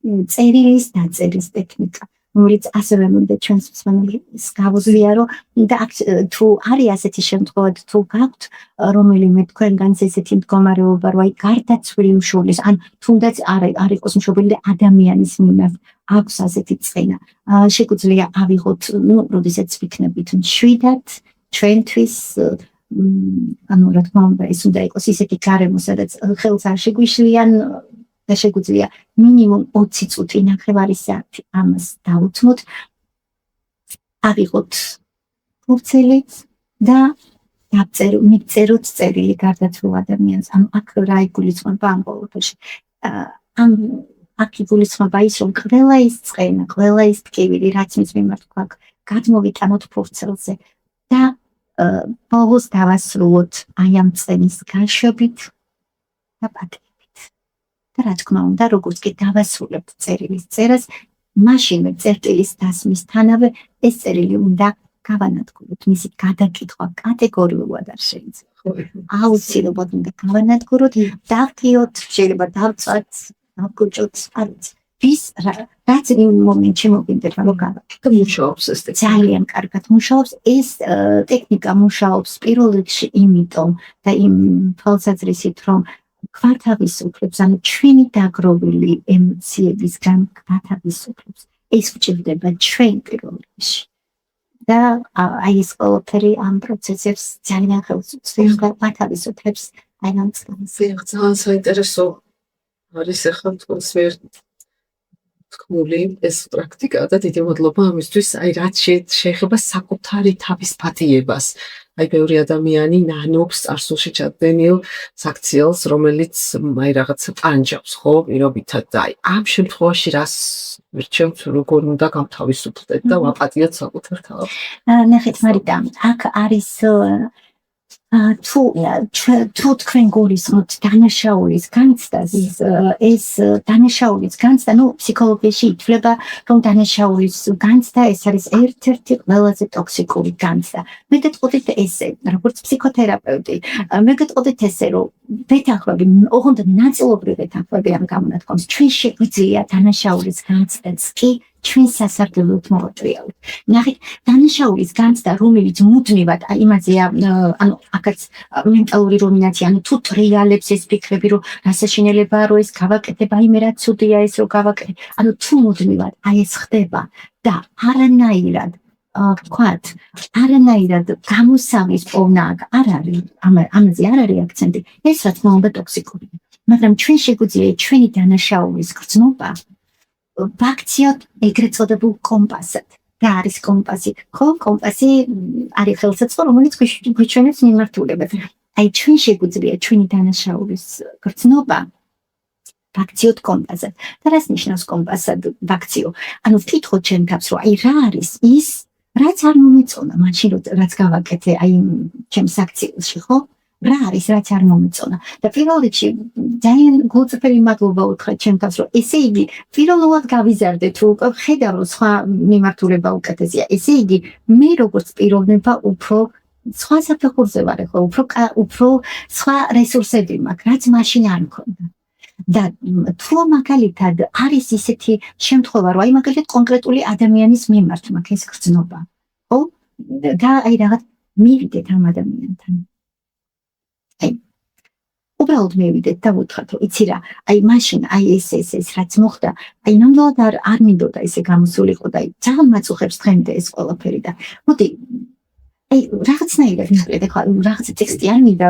წერილის დაწერის ტექნიკა, რომელიც ასევე მინდა ჩვენს მსმენელს გავუძლია, რომ და თუ არის ასეთი შემთხვევა, თუ გაქვთ რომელიმე თქვენგანს ესეთი მდგომარეობა, რომ აი გარდაცვლილი მშობლის, ან თუნდაც არ იყოს მშობელი და ადამიანის მიმართ აქვს ასეთი წენა. შეგვიძლია ავიღოთ, როდესაც ვიქნებით მშვიდად ჩვენთვის, ანუ რა თქმა უნდა, ეს უნდა იყოს ისეთი გარემო, სადაც ხელს არ შეგვიშლიან და შეგვიძლია მინიმუმ 20 წუთი ნახევარი საათი ამას დავუთმოთ. ავიღოთ ფურცელი და მივწეროთ წერილი გარდაცვლილ ადამიანს. ანუ აქ რა იგულისხმება ამ ყოველფერში? აქ იგულისხმება ის, რომ ყველა ის წენა, ყველა ის ტკივილი, რაც მის მიმართ გვაქვს, გადმოვიტანოთ ფურცელზე და ბოლოს დავასრულოთ აი ამ წენის გაშვებით და პატიებით. და რა თქმა უნდა, როგორც კი დავასრულებთ წერილის წერას, მაშინვე წერტილის დასმისთანავე ეს წერილი უნდა გავანადგუროთ. მისი გადაკითხვა კატეგორიულად არ შეიძლება. აუცილებლად უნდა გავანადგუროთ, დავქიოთ, შეიძლება დავწვათ, დავგუჭოთ, არ ვიცი. რაც იმ მომენტში მოგვინდება, რომ გავაკეთოთ. მუშაობს ეს ტექნიკა. ძალიან კარგად მუშაობს. ეს ტექნიკა მუშაობს პირველ რიგში იმიტომ და იმ თვალსაზრისით, რომ გვათავისუფლებს, ანუ ჩვენი დაგროვილი ემოციებისგან გვათავისუფლებს. ეს გვჭირდება ჩვენ პირველ რიგში. და აი ეს ყველაფერი ამ პროცესებს ძალიან ხელს უწყობს და გვათავისუფლებს აი ამ წელს. ძალიან საინტერესო არის ახლა თქვენს მიერ თქმული ეს პრაქტიკა და დიდი მადლობა ამისთვის, აი რაც შეეხება საკუთარი თავის პატიებას. აი ბევრი ადამიანი ნანობს წარსულში ჩადენილ საქციელს, რომელიც აი რაღაცა ტანჯავს, ხო, პირობითად და აი ამ შემთხვევაში რას ვირჩევთ, როგორ უნდა გავთავისუფლდეთ და ვაპატიოთ საკუთარ თავს? ნახეთ მარიტა, აქ არის თუ თქვენ გულისხმობთ დანაშაულის განცდას, ეს დანაშაულის განცდა, ფსიქოლოგიაში ითვლება, რომ დანაშაულის განცდა ეს არის ერთ-ერთი ყველაზე ტოქსიკური განცდა. მე გეტყოდით ესე, როგორც ფსიქოთერაპევტი, მე გეტყოდით ესე, რომ ვეთანხმები, ოღონდ ნაწილობრივ ვეთანხმები ამ გამონათქვამს. ჩვენ შეგვიძლია დანაშაულის განცდაც კი ჩვენ სასარგებლოდ მოვაწვიავთ. ნახეთ, დანაშაულის განცდა, რომელიც მუდმივად იმაზეა, ანუ აქაც მენტალური რუმინაცია, ანუ თუ ტრიალებს ეს ფიქრები, რომ რასაშინელებაა, რომ ეს გავაკეთებ, აიმე რა ცუდია ეს რომ გავაკეთე. ანუ თუ მუდმივად ეს ხდება და არანაირად ვთქვათ, არანაირად გამოსავლის პოვნა არ არის, ამაზე არ არის აქცენტი, ეს რა თქმა უნდა ტოქსიკურია. მაგრამ ჩვენ შეგვიძლია ჩვენი დანაშაულის გრძნობა ვაქციოთ ეგრეთ წოდებულ კომპასად. რა არის კომპასი? ხო, კომპასი არის ხელსაწყო, რომელიც გვიჩვენებს მიმართულებას. აი ჩვენ შეგვიძლია ჩვენი დანაშაულის გრძნობა ვაქციოთ კომპასად. და რას ნიშნავს კომპასად ვაქციო? ანუ ვკითხოთ ჩვენ თავს, რომ აი რა არის ის, რაც არ მომეწონა მაშინ რაც გავაკეთე აი ჩემს აქციებში, ხო? რა არის რაც არ მომეწონა და პირველ რიგში ძალიან გულწრფელი მადლობა უთხრა ჩემ თავს, რომ ესე იგი პირველად გავიზარდე თუ ხედავ რომ სხვა მიმართულება უკეთესია, ესე იგი მე როგორც პიროვნება უფრო სხვა საფეხურზე ვარ, ხო, უფრო სხვა რესურსები მაქვს, რაც მაშინ არ მქონდა. და თუ მაგალითად არის ისეთი შემთხვევა, რომ აი მაგალითად კონკრეტული ადამიანის მიმართ მაქვს ეს გრძნობა, ხო? და აი რაღაც მივიდეთ ამ ადამიანთან. უბრალოდ მივიდეთ და ვუთხრათ, რომ იცი რა, აი მაშინ აი ეს რაც მოხდა, აი ნამდვილად არ მინდოდა ესე გამოსულიყო და აი ძალიან მაწუხებს დღემდე ეს ყველაფერი და მოდი აი რაღაცნაირად ნაკლებ ახლა რაღაც ტექსტი არ მინდა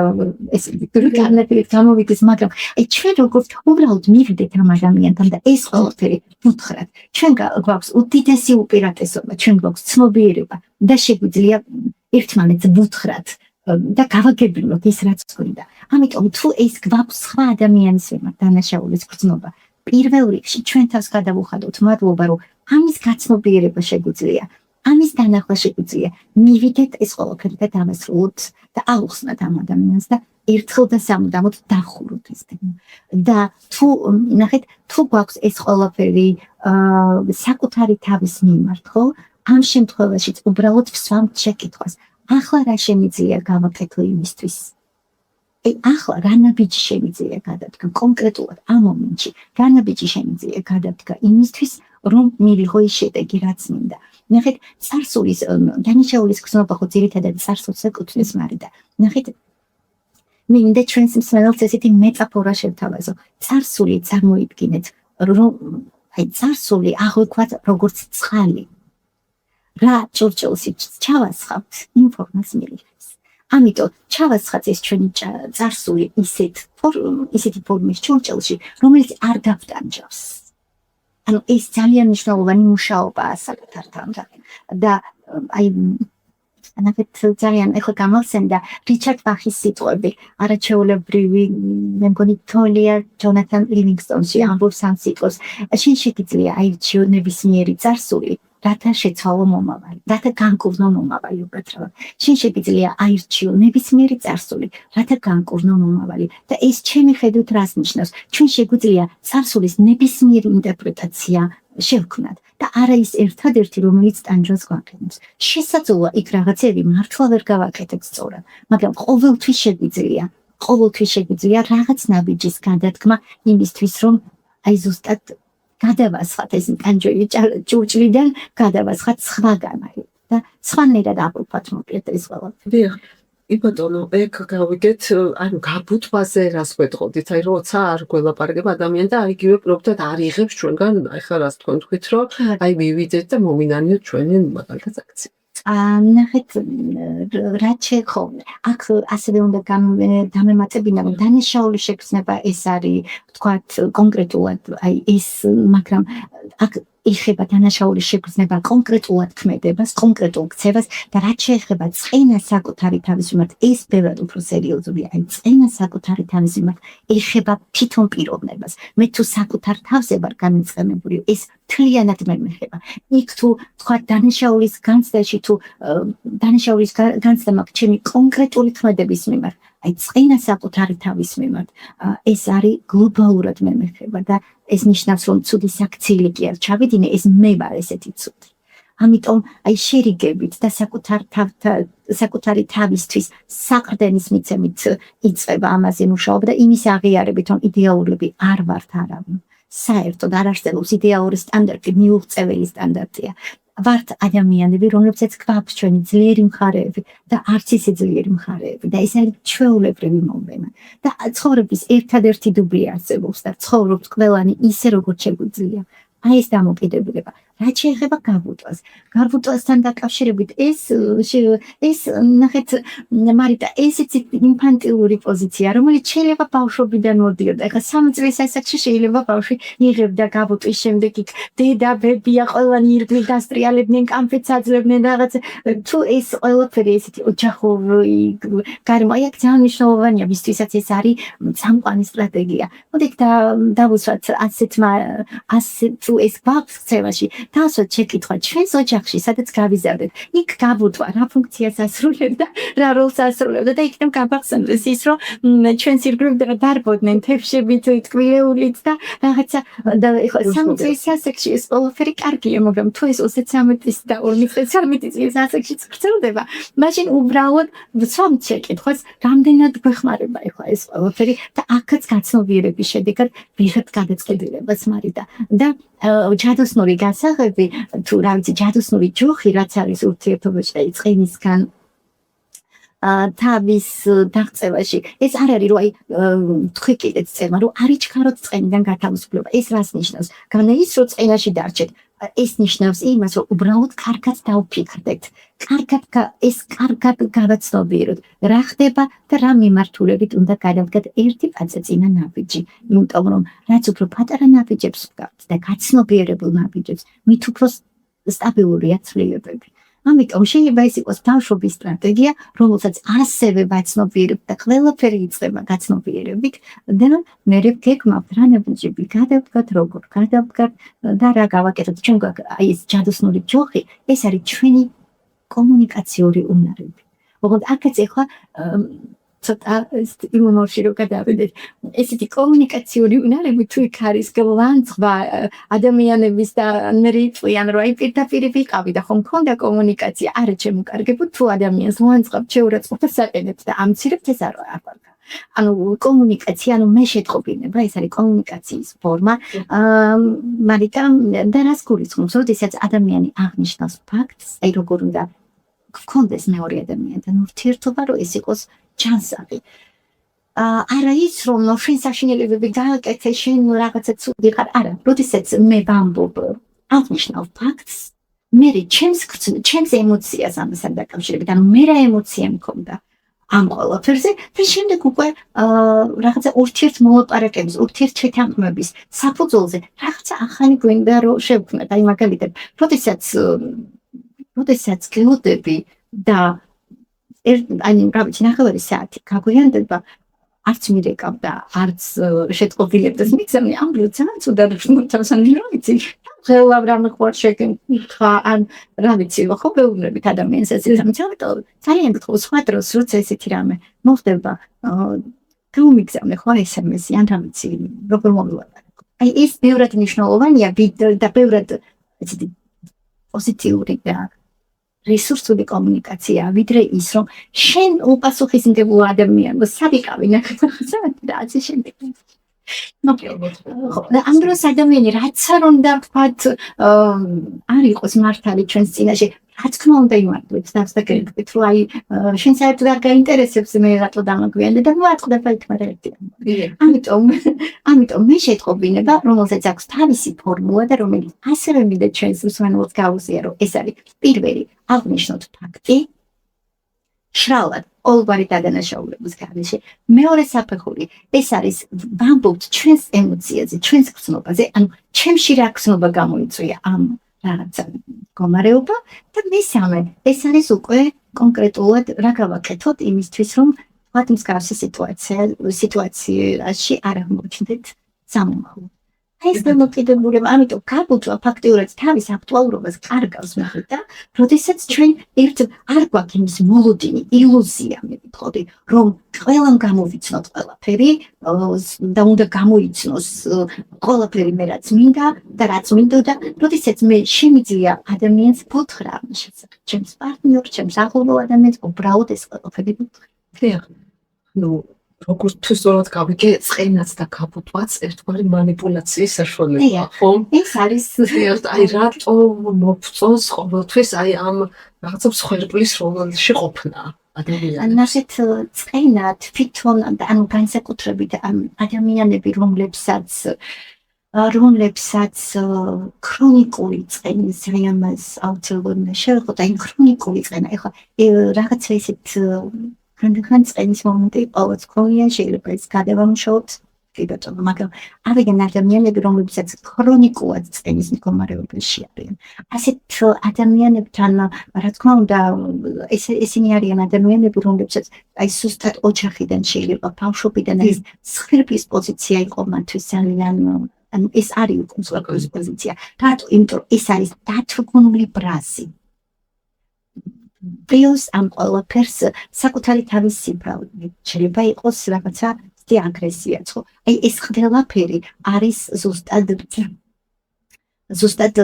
ეს განაკლებ გამოვიდეს, მაგრამ აი ჩვენ როგორც უბრალოდ მივიდეთ ამ ადამიანთან და ეს ყველაფერი ვუთხრათ, ჩვენ გვაქვს უდიდესი უპირატესობა, ჩვენ გვაქვს ცნობიერება და შეგვიძლია ერთმანეთს ვუთხრათ და გავაგებინოთ ის რაც გვინდა. ამიტომ თუ ეს გვაქვს სხვა ადამიანის მიმართ დანაშაულის გრძნობა, პირველ რიგში ჩვენ თავს გადავუხადოთ მადლობა, რომ ამის გაცნობიერება შეგვიძლია, ამის დანახვა შეგვიძლია, მივიდეთ ეს ყველაფერი და დავასრულოთ და აუხსნათ ამ ადამიანს და ერთხელ და სამუდამოდ დახუროთ ეს თემა. და თუ ნახეთ, თუ გვაქვს ეს ყველაფერი საკუთარი თავის მიმართ, ხო? ამ შემთხვევაშიც უბრალოდ ვსვამთ შეკითხვას. ახლა რა შემიძლია გავაკეთო იმისთვის? აი ახლა რა ნაბიჯი შემიძლია გადადგა კონკრეტულად ამ მომენტში? რა ნაბიჯი შემიძლია გადადგა იმისთვის, რომ მივიღო ის შედეგი, რაც მინდა? ნახეთ, წარსულის დანაშაულის გრძნობა ხო ძირითადად წარსულს ეკუთვნის, მაგრამ და ნახეთ, მინდა ჩვენს მსმენელს ესეთი მეტაფორა შევთავაზო. წარსული წარმოიდგინეთ, რომ აი წარსული აღვიქვათ როგორც წყალი. რა ჭურჭელში ჩავასხავთ, ინფორმას მიიღებს. ამიტომ ჩავასხავთ ეს ჩვენი წარსული ისეთი ფორმის ჭურჭელში, რომელიც არ დავტანჯავს. ანუ ეს ძალიან მნიშვნელოვანი მუშაობაა საკუთართან და აი ნახეთ ძალიან ეხლა გამოვსენდა რიჩარდ ბახის სიტყვები, არაჩვეულებრივი მე მგონი თოლია ჯონათან ლივინგსტონში ამბობს ამ სიტყვას. შენ შეგიძლია აირჩიო ნებისმიერი წარსული, რათა შეცვალო მომავალი, რათა განკურნო მომავალი უკეთრად. შენ შეგიძლია აირჩიო ნებისმიერი წარსული, რათა განკურნო მომავალი. და ეს ჩემი ხედვით რას ნიშნავს? ჩვენ შეგვიძლია წარსულის ნებისმიერი ინტერპრეტაცია შევქმნათ და არა ის ერთადერთი, რომელიც ტანჯვას გვაყენებს. შესაძლოა იქ რაღაცები მართლა ვერ გავაკეთებ სწორად, მაგრამ ყოველთვის შეგვიძლია რაღაც ნაბიჯის გადადგმა იმისთვის, რომ აი ზუსტად გადავასხათ ეს ტანჯველი ჭურჭლიდან გადავასხათ სხვაგან და სხვანაირად აღვიქვათ მოკლედ ეს ყველაფერი. დიახ. იბატონო, ეგ გავიგეთ, ანუ გაბუთვაზე რას გვეტყოდით, აი როცა არ გველაპარაკებ ადამიანი და იგივე პრობლემად არ იღებს ჩვენგან, აი ხა რას თქვენ თქვით, რომ აი მივიდეთ და მომინანიოთ ჩვენი მაგალითად აქცია. ნახეთ, რაც ხო, აქ ასევე უნდა დამემატებინა, რომ დანაშაულის შეგრძნება ეს არის, ვთქვათ, კონკრეტულად აი ეს, მაგრამ აქ ეხება დანაშაულის შეგრძნება კონკრეტულად ქმედებას, კონკრეტულ ქცევას და რაც შეეხება წყენას საკუთარი თავის მიმართ, ეს ბევრად უფრო სერიოზულია. აი წყენას საკუთარი თავის მიმართ ეხება თვითონ პიროვნებას. მე თუ საკუთარ თავზე ვარ განწყენებული, ეს მთლიანად მე მეხება. იქ თუ თქვა დანაშაულის განცდაში თუ დანაშაულის განცდა მაქვს ჩემი კონკრეტული ქმედების მიმართ, აი წყენა საკუთარი თავის მიმართ, ეს არის გლობალურად მე მეხება და ეს ნიშნავს, რომ ცუდი საქციელი კი არ ჩავიდინე, ეს მე ვარ ესეთი ცუდი. ამიტომ აი შერიგებით და საკუთარი თავისთვის საყრდენის მიცემით იწყება ამაზე მუშაობა და იმის აღიარებით, რომ იდეალურები არ ვართ არავინ. საერთოდ არ არსებობს idеალური სტანდარტი, მიუღწეველი სტანდარტია. ვართ ადამიანები, რომლებსაც გვაქვს ჩვენი ძლიერი მხარეები და არც ისე ძლიერი მხარეები და ეს არის ჩვეულებრივი მოვლენა. და ცხოვრების ერთადერთი დუბლი არსებობს და ცხოვრობს ყველანი ისე როგორც შეგვიძლია. აი ეს დამოკიდებულება. რაც შეეხება გარბუტვას. გარბუტვასთან დაკავშირებით ეს ნახეთ მარიტა, ესეც ინფანტილური პოზიცია, რომელიც შეიძლება ბავშვობიდან მოდიოდა. ეხლა 3 წლის ასაკში შეიძლება ბავშვი იღებდა გარბუტვის შემდეგ იქ დედა, ბებია, ყველანი ირგვლივ დასტრიალებდნენ, კამფეთს აძლევდნენ რაღაც. თუ ეს ყველაფერი ესეთი ოჯახური გარემო, აი აქ ძალიან მნიშვნელოვანია, ვისთვისაც ეს არის სამყარო სტრატეგია. მოდით დავუსვათ თუ ეს გვაქვს ქცევაში, თავსოთ შეკითხვა ჩვენს ოჯახში, სადაც გავიზარდეთ, იქ გაბუტვა რა ფუნქციას ასრულებდა, რა როლს ასრულებდა და იქნებ გაბახსენდეს ის, რომ ჩვენს ირგვლივ დარბოდნენ თევზებით, ტკბილეულით და რაღაცა და ეხლა 3 წლის ასაკში ეს ყველაფერი კარგია, მაგრამ თუ ეს 33 და 53 წლის ასაკში გრძელდება, მაშინ უბრალოდ ვცვამთ შეკითხვას, რამდენად გვეხმარება ეხლა ეს ყველაფერი და აქაც გაცნობიერების შედეგად ვიღებთ გადაწყვეტილებას მარიდა და ჯადოსნური გასაღები თუ რა ვიცი ჯადოსნური ჯოხი რაც არის ურთიერთობაში და წყენისგან თავის დაღწევაში ეს არ არის რომ აი თქვი კიდეც წერმა რომ არ იჩქაროთ წყენიდან გათავისუფლება ეს რას ნიშნავს განა ის რომ წყენაში დარჩეთ ეს ნიშნავს იმას რომ უბრალოდ კარგად დავფიქრდეთ კარგად გავაცნობიეროთ რა ხდება და რა მიმართულებით უნდა გადავდგეთ ერთი პაწეწინა ნაბიჯი იმიტომ რომ რაც უფრო პატარა ნაბიჯებს ვგავთ და გაცნობიერებულ ნაბიჯებს მით უფრო სტაბილურია ცვლილებები ამიტომ შეიძლება ეს იყოს ბავშვობის სტრატეგია, რომელსაც ასევე ვაცნობიერებთ და ყველაფერი იწყება გაცნობიერებით და მე გეკმავთ რა ნაბიჯები გადავდგათ, როგორ გადავდგათ და რა გავაკეთოთ. ჩვენ გვაქვს აი ეს ჯადოსნური ჯოხი, ეს არის ჩვენი კომუნიკაციური უნარები. ოღონდ აქაც ახლა ცოტა იმომორში რო გადავიდეთ, ესეთი კომუნიკაციური უნარები თუ იქ არის გლანძღვა ადამიანების და მერიწვიან რომ აი პირდაპირ ვიყავი და ხომ მქონდა კომუნიკაცია, არა შემოკარგებო თუ ადამიანს ლანძღავ შეურაცხყოფას საყენებს და ამცირებთ ეს არ ვარგა. ანუ კომუნიკაცია, ანუ მე შეტყობინება, ეს არის კომუნიკაციის ფორმა, მაგრამ და რას გულისხმობს, როდესაც ადამიანი აღნიშნავს ფაქტს, აი როგორ უნდა გქონდეს მეორე ადამიანთან ურთიერთობა, რომ ეს იყოს ჩანსაღი. არა ის რომ შენ საშინელებები გააკეთე, შენ რაღაცა ცუდი ხარ, არა, როდესაც მე ვამბობ აღნიშნავ ფაქტს, მე ჩემს ემოციას ამასთან დაკავშირებით, ანუ მე რა ემოცია მქონდა ამ ყველაფერზე და შემდეგ უკვე რაღაცა ურთიერთმოლაპარაკების, ურთიერთშეთანხმების საფუძველზე რაღაცა ახალი გვინდა რომ შევქმნათ. აი მაგალითად, როდესაც გელოდები და აი რა ვიცი ნახევარი საათი გაგვიანდება არც მირეკავდა არც შეტყობილებდეს მიცემი ამბლო ძალიან ცუდად მოთავსანი რა ვიცი ხელავ რამე ხوار შეკითხა ან რა ვიცი ხო ბევრებით ადამიანს ესეც ამიტომ ძალიან გთხოვ სხვა დროს როცა ესეთი რამე მოხდება გუმიგზავნე ხო SMS-ი ან რა ვიცი როგორ მოვილაპარაკო აი ეს ბევრად მნიშვნელოვანია და ბევრად ესეთი პოზიტიური და რესურსული კომუნიკაცია, ვიდრე ის, რომ შენ უპასუხისმგებლო ადამიანო, საბიკავი ნახევარზე და ასე შემდეგ. ამ დროს ადამიანი რაც არ უნდა ვთქვათ, არ იყოს მართალი ჩვენს წინაშე, რა თქმა უნდა იმართლებს დავსაკეთებთ, რომ აი შენ საერთოდ არ გაინტერესებს მე რატო დამაგვიანდა და მოაწყდება ითმა ერთი. ამიტომ მე შეტყობინება, რომელსაც აქვს თავისი ფორმულა და რომელიც ასევე მინდა ჩვენს მსმენელს გაუზიარო, ეს არის პირველი აღნიშნოთ ფაქტი, შრალად ყოველგვარი დადანაშაულების გარეშე. მეორე საფეხური, ეს არის ვამბობთ ჩვენს ემოციაზე, ჩვენს გრძნობაზე, ანუ ჩემში რა გრძნობა გამოიწვია ამ რაღაცა მდგომარეობა და მესამე, ეს არის უკვე კონკრეტულად რა გავაკეთოთ იმისთვის, რომ ვთქვათ მსგავსი სიტუაციაში არ აღმოჩნდეთ სამომავლო. ეს დამოკიდებულება, ამიტომ გაბუთვა ფაქტიურად თავის აქტუალურობას კარგავს მაგდა, როდესაც ჩვენ არ გვაქვს იმის მოლოდინი, ილუზია მე ვიტყოდი, რომ ყველამ გამოვიცნოთ ყველაფერი და უნდა გამოიცნოს ყველაფერი მე რაც მინდა და რაც მინდოდა, როდესაც მე შემიძლია ადამიანს ვუთხრა ამ შესახებ, ჩემს პარტნიორს, ჩემს ახლობელ ადამიანს, უბრალოდ ეს ყველაფერი ვუთხრა. დიახ. ნუ როგორც თუ სწორად გავიგე, წყენაც და გაბუდვაც ერთგვარი манипуляციის საშუალებაა, ხო? ეს არის აი რატო მოგწონს ყოველთვის აი ამ რაღაცა მსხვერპლის როლში ყოფნა ადამიანს? ნახეთ წყენა თვითონ ანუ განსაკუთრებით ადამიანები რომლებსაც ქრონიკული წყენის ამას აუცილებლად შევეხოთ აი ქრონიკული წყენა ეხლა რაღაცა ისეთ რადგან წყენის მომენტი ყოველთვის ქონია შეიძლება ეს გადავამუშავოთ კიდევ მაგრამ არიან ადამიანები რომლებსაც ქრონიკულად წყენის მდგომარეობაში არიან ასეთ ადამიანებთან რა თქმა უნდა ესენი არიან ადამიანები რომლებსაც აი სუსტად ოჯახიდან შეიძლება ბავშვობიდან ეს სხერფის პოზიცია იყო მათთვის ძალიან ანუ ეს არის უკვე მსხვერპლის პოზიცია რატო იმიტომ რომ ეს არის დათრგუნული ბრაზი პლუს ამ ყველაფერს საკუთარი თავის სიმრავლე შეიძლება იყოს რაღაცა აგრესიაც ხო აი ეს ყველაფერი არის ზუსტად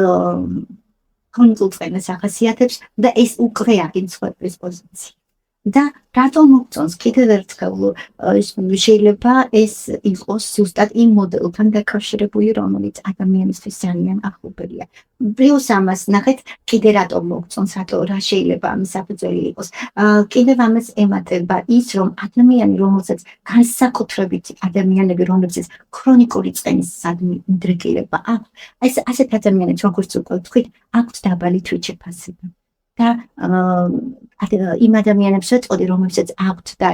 კონკრეტულ წენას ახასიათებს და ეს უკვე არის მსხვერპლის პოზიცია და რატომ მოგწონს კიდევ ერთხელ შეიძლება ეს იყოს ზუსტად იმ მოდელთან დაკავშირებული რომელიც ადამიანისთვის ძალიან ახლობელია პლუს ამას ნახეთ კიდე რატომ მოგწონს რა შეიძლება ამის საფუძველი იყოს კიდევ ამას ემატება ის რომ ადამიანი რომელსაც განსაკუთრებით ადამიანები რომლებსაც ქრონიკული წყენის მიდრეკილება აქვს ასეთ ადამიანებს როგორც უკვე ვთქვით აქვთ დაბალი თვითშეფასება და იმ ადამიანებს ვეწოდი რომლებსაც აქვთ და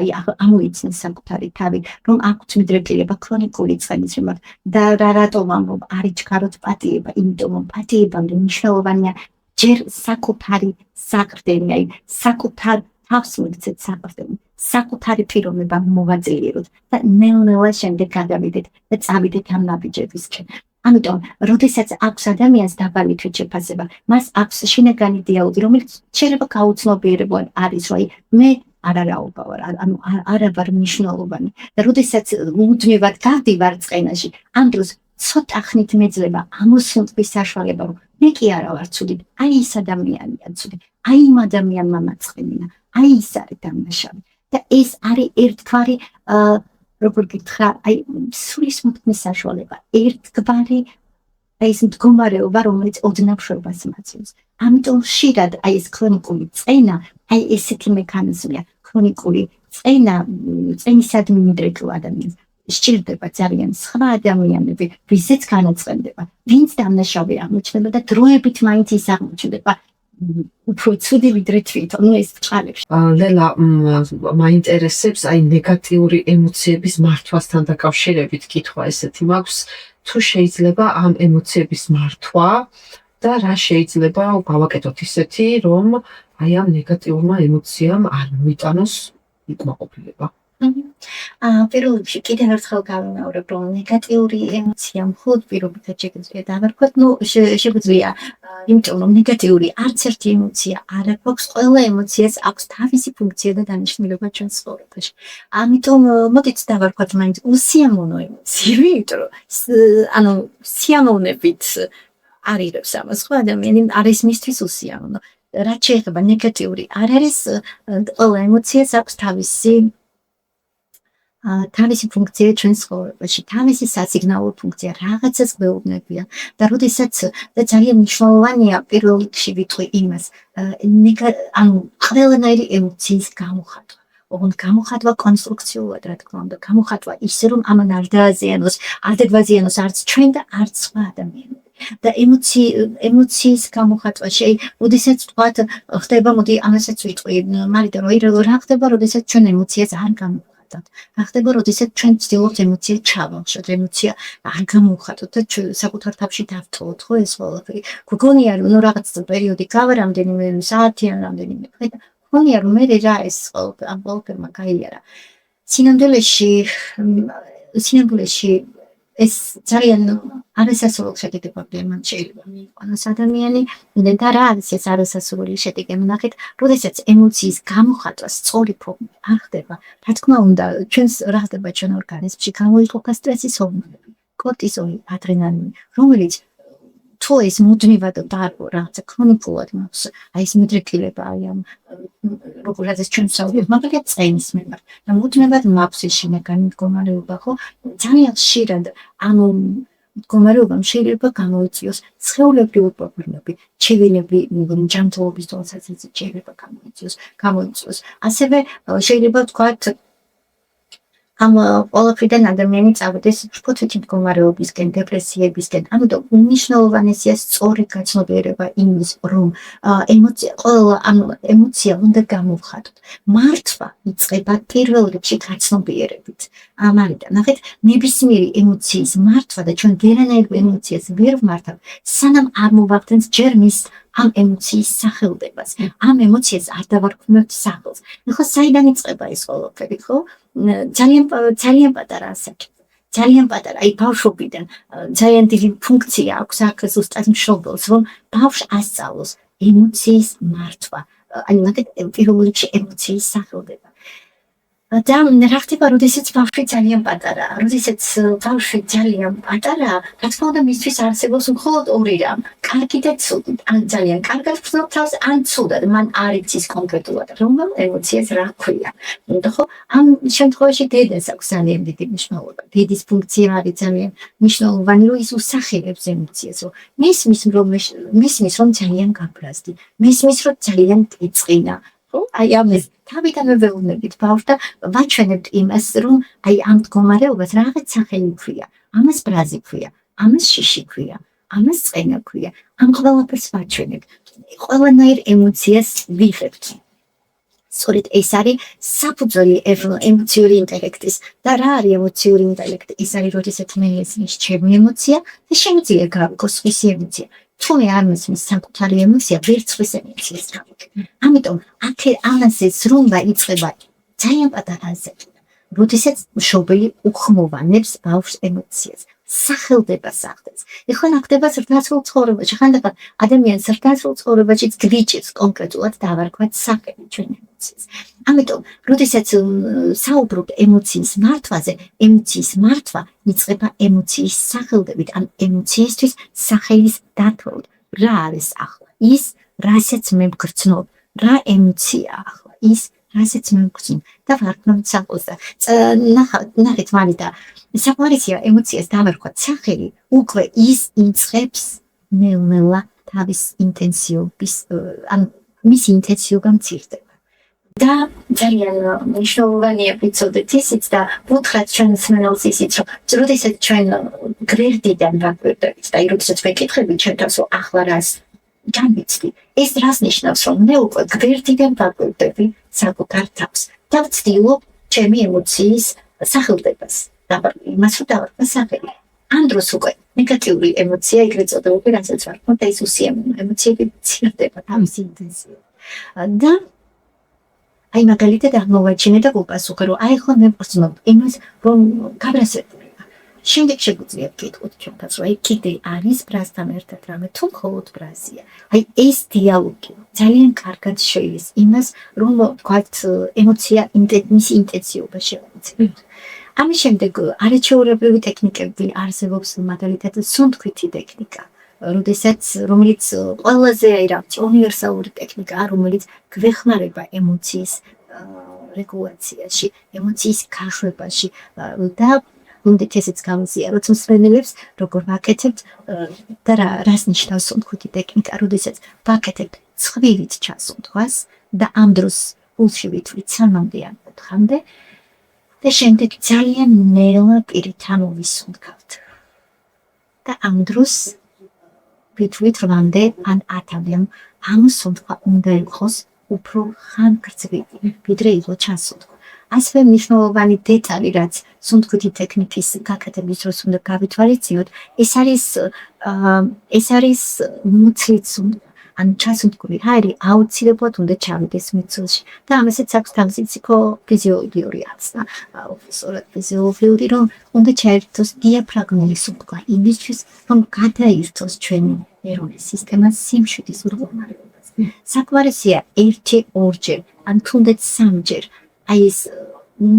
ამოიცნეს საკუთარი თავი რომ აქვთ მიდრეკილება ქრონიკული წყენის მიმართ და რატომ ამბობ არის ჩქაროთ პატიება იმიტომ რომ პატიებამდე მნიშვნელოვანია ჯერ საკუთარი საყრდენი აი საკუთარ თავს მიგცეთ საყრდენი საკუთარი პიროვნება მოვაძლიეროთ და ნელ-ნელა შემდეგ გადავიდეთ და წავიდეთ ამ ნაბიჯებისკენ ამიტომ, როდესაც აქვს ადამიანს დაბალი თვითშეფასება, მას აქვს შინაგანი დიალოგი, რომელიც შეიძლება გაუცნობიერებლად არის, რომ მე არაраობა ვარ, ანუ არა ვარ მნიშვნელოვანი. და როდესაც მუდმივად გავდივარ წყენაში, ამ დროს ცოტა ხნით მეძლება ამოსუნთქვის საშუალება, რომ მე კი არა ვარ ცუდი, აი ეს ადამიანია ცუდი, აი იმ ადამიანმა მაწყენინა, აი ის არის დამნაშავე. და ეს არის ერთგვარი როგორ გითხრა, აი სულის მოთქმის საშუალება, ერთგვარი აი ეს მდგომარეობა, რომელიც ოდნავ შვებას მაწვდის. ამიტომ ხშირად აი ეს ქრონიკული წენა, აი ესეთი მექანიზმია, ქრონიკული წენა, წენისადმი მიდრეკილ ადამიანს. სჭირდება ძალიან სხვა ადამიანები, ვისაც განაცხენდება, ვინც დამნაშავე აღმოჩნდება და დროებით მაინც ის აღმოჩნდება. უფრო ცუდი ვიდრე თვითონ, ну ეს წყალებში. ლელა, მაინტერესებს აი ნეგატიური ემოციების მართვასთან დაკავშირებით კითხვა ესეთი მაქვს, თუ შეიძლება ამ ემოციების მართვა და რა შეიძლება გავაკეთოთ ისეთი, რომ აი ამ ნეგატიურმა ემოციამ არ მოიტანოს უკმაყოფილება. პირველ რიგში კიდევ ერთხელ გავიმეორებ, რომ ნეგატიური ემოცია მხოლოდ პირობითად შეგვიძლია დავარქვათ, ну შეგვიძლია, იმიტომ რომ ნეგატიური არც ერთი ემოცია არ აქვს, ყველა ემოციას აქვს თავისი ფუნქცია და დანიშნულება ჩვენს ცხოვრებაში. ამიტომ მოდით დავარქვათ მაინც უსიამოვნო ემოციები, იმიტომ რომ ანუ სიამოვნებით არირებს ამას, ხო ადამიანი არის მისთვის უსიამოვნო. რაც შეეხება ნეგატიური არ არის, ყველა ემოციას აქვს თავისი ფუნქცია ჩვენს ცხოვრებაში, თავისი სასიგნალო ფუნქცია, რაღაცას გვეუბნებია და როდესაც და ძალიან მნიშვნელოვანია პირველ რიგში ვიტყვი იმას, ანუ ყველანაირი ემოციის გამოხატვა. ოღონდ გამოხატვა კონსტრუქციულად, რა თქმა უნდა, გამოხატვა ისე რომ ამან არ დააზიანოს, არ დაგვაზიანოს არც ჩვენ და არც სხვა ადამიანები. და ემოციის გამოხატვა როდესაც თქვათ ხდება, მოდი ამასაც ვიტყვი, მარიდა რომ რა ხდება, როდესაც ჩვენ ემოციას არ გამოვხატავთ. რა ხდება, როდესაც ჩვენ ვცდილობთ ემოცია ჩავახშოთ, ემოცია არ გამოვხატოთ და საკუთარ თავში დავთხოვოთ, ხო ეს ყველაფერი. გქონია რომ რაღაც პერიოდი გავა რამდენიმე საათი ან რამდენიმე დღე და გქონია რომ მე რა ეს ყველაფერმა გაიარა. სინამდვილეში ეს ძალიან არასასურველი შედეგებია მან შეიძლება მიიყვანოს ადამიანი და რა არის ეს არასასურველი შედეგი ნახეთ როდესაც ემოციის გამოხატვა სწორი ფორმით არ ხდება რა თქმა უნდა ჩვენს რა ხდება ჩვენ ორგანიზმში გამოიყოფა სტრესის ჰორმონები კორტიზოლი ადრენალინი რომელიც თუ ეს მუდმივად დაარბო რაღაცა ქრონიკულად მაქვს აი ეს მიდრეკილება აი ამ როგორაც ჩვენ ვსაუბრობთ მაგალითად წენის მიმართ და მუდმივად მაქვს ეს შინაგანი მდგომარეობა ხო ძალიან ხშირად ანუ მდგომარეობამ შეიძლება გამოიწვიოს სხეულებრივი პრობლემები, ჩივილები, ჯანმრთელობის დონესაც შეიძლება გამოიწვიოს. ასევე შეიძლება ვთქვათ ამ ყველაფრიდან ადამიანი წავიდეს ფოთვითი მდგომარეობისკენ, დეპრესიებისკენ. ამიტომ უმნიშვნელოვანესია სწორი გაცნობიერება იმის, რომ ყველა ემოცია უნდა გამოვხატოთ. მართვა იწყება პირველ რიგში გაცნობიერებით. ამიტომ ნახეთ, ნებისმიერი ემოციის მართვა და ჩვენ ვერანაირ ემოციას ვერ ვმართავთ, სანამ არ მოვახდენთ ჯერ მის ამ ემოციის სახელდებას. ამ ემოციას არ დავარქმევთ სახელს. ხო, საიდან იწყება ეს ყველაფერი, ხო? ძალიან პატარა ასაკი. ძალიან პატარა, აი ბავშვობიდან ძალიან დიდი ფუნქცია აქვს აქ ზუსტად მშობელს, რომ ბავშვს ასწავლოს ემოციის მართვა. აი მაგეთ პირველ რიგში ემოციის სახელდება. და რა ხდება, როდესაც ბავშვი ძალიან პატარაა, როდესაც ბავშვი ძალიან პატარაა, რა თქმა უნდა მისთვის არსებობს მხოლოდ ორი რამ, კარგი და ცუდი. ან ძალიან კარგად გრძნობს თავს, ან ცუდად, მან არ იცის კონკრეტულად, რომელ ემოციას რა ქვია. ხო, ამ შემთხვევაში დედას აქვს ძალიან დიდი მნიშვნელობა. დედის ფუნქცია არის ძალიან მნიშვნელოვანი, რომ ის უსახელებს ემოციას, რომ მისმის რომ ძალიან გაბრაზდი, მისმის რომ ძალიან ტიწყინა. აი ამას თავიდანვე ვეუბნებით ბავშვს და ვაჩვენებთ იმას, რომ აი ამ მდგომარეობას რაღაც სახელი ქვია. ამას ბრაზი ქვია, ამას შიში ქვია, ამას წყენა ქვია. ამ ყველაფერს ვაჩვენებთ. ყველანაირ ემოციას ვიღებთ. სწორედ ეს არის საფუძველი ემოციური ინტელექტის. და რა არის ემოციური ინტელექტი? ის არის, როდესაც მე ესმის ჩემი ემოცია და შემიძლია გავიგოს სხვისი ემოცია. თუ მე არ მისმის საკუთარი ემოცია, ვერც ხვის ემოციას გავიგე. ამიტომ ამაზე ზრუნვა იწყება ძალიან პატარა ასაკიდან, როდესაც მშობელი უხმოვანებს ბავშვს ემოციას, სახელდებას ახდენს. ეხლა ნახდება ზრდასრულ ცხოვრებაში, ხანდახან ადამიანს ზრდასრულ ცხოვრებაშიც გვიჭირს კონკრეტულად დავარქვათ სახელი ჩვენ ემოციას. ამიტომ, როდესაც საუბრობ ემოციის მართვაზე, ემოციის მართვა იწყება ემოციის სახელდებით, ან ემოციისთვის სახელის დათვალით. რა არის ახლა ის, რასაც მე ვგრძნობ, რა ემოციაა ახლა ის, რასაც მე ვგრძნობ და ვარქმევთ სახელს და ნახეთ მარიდა, საკმარისია ემოციას დავარქვათ სახელი, უკვე ის იწყებს ნელ-ნელა თავის ინტენსიობის, ან მისი ინტენსიობა მცირდება. და ძალიან მნიშვნელოვანია ვიცოდეთ ისიც და ვუთხრათ ჩვენ მსმენელს ისიც, რომ როდესაც ჩვენ გვერდიდან ვაკვირდებით და როდესაც ვეკითხებით ჩვენ თავს, რომ ახლა რას განვიცდი, ეს რას ნიშნავს, რომ მე უკვე გვერდიდან ვაკვირდები საკუთარ თავს და ვცდილობ ჩემი ემოციის სახელდებას. იმას რომ დავარქვა სახელი. ამ დროს უკვე ნეგატიური ემოცია, ეგრეთ წოდებული, რასაც ვარქმევ და ის უსიამოვნო ემოციები მცირდება თავისი ინტენსივობით. და აი მაგალითად აღმოვაჩინე და ვუპასუხე, რომ აი ახლა მე ვგრძნობ იმას, რომ გაბრაზებულება. შემდეგ შეგვიძლია ვკითხოთ ჩვენთანაც, რომ აი კიდე არის ბრაზთან ერთად რამე, თუ მხოლოდ ბრაზია. აი ეს დიალოგი ძალიან კარგად შეის იმას, რომ თქვათ ემოცია მისი ინტენსიობა შევამოწმოთ. ამის შემდეგ არაჩვეულებრივი ტექნიკები არსებობს, მაგალითად სუნთქვითი ტექნიკა, რომელიც ყველაზე უნივერსალური ტექნიკაა, რომელიც გვეხმარება ემოციის რეგულაციაში, ემოციის გაშვებაში და უნდა ესეც გავიზიაროთ მსმენელებს, როგორ ვაკეთებთ და რას ნიშნავს სუნთქვითი ტექნიკა, როდესაც ვაკეთებთ ცხვირით ჩასუნთქვას და ამ დროს პულსში ვითვლით 3-მდე ან 4-მდე და შემდეგ ძალიან ნელა პირით ვისუნთქავთ. და ამ დროს ვითვლით 8-მდე ან 10-მდე. ამ სუნთქვა უნდა იყოს უფრო ხანგრძლივი, ვიდრე იყო ჩასუნთქვა. ასევე მნიშვნელოვანი დეტალი, რაც სუნთქვითი ტექნიკის გაკეთების დროს უნდა გავითვალისწინოთ, ეს არის მუცლის ან ჩასუნთქული ჰაერი აუცილებლად უნდა ჩავიდეს მუცელში და ამასაც აქვს თავისი ფსიქოფიზიოლოგიური ახსნა, ფიზიოლოგიური, რომ უნდა ჩაერთოს დიაფრაგმული სუნთქვა იმისთვის, რომ გადაირთოს ჩვენი ნერვული სისტემა სიმშვიდის მდგომარეობას. საკმარისია 1-2-ჯერ, ან თუნდაც 3-ჯერ აი ეს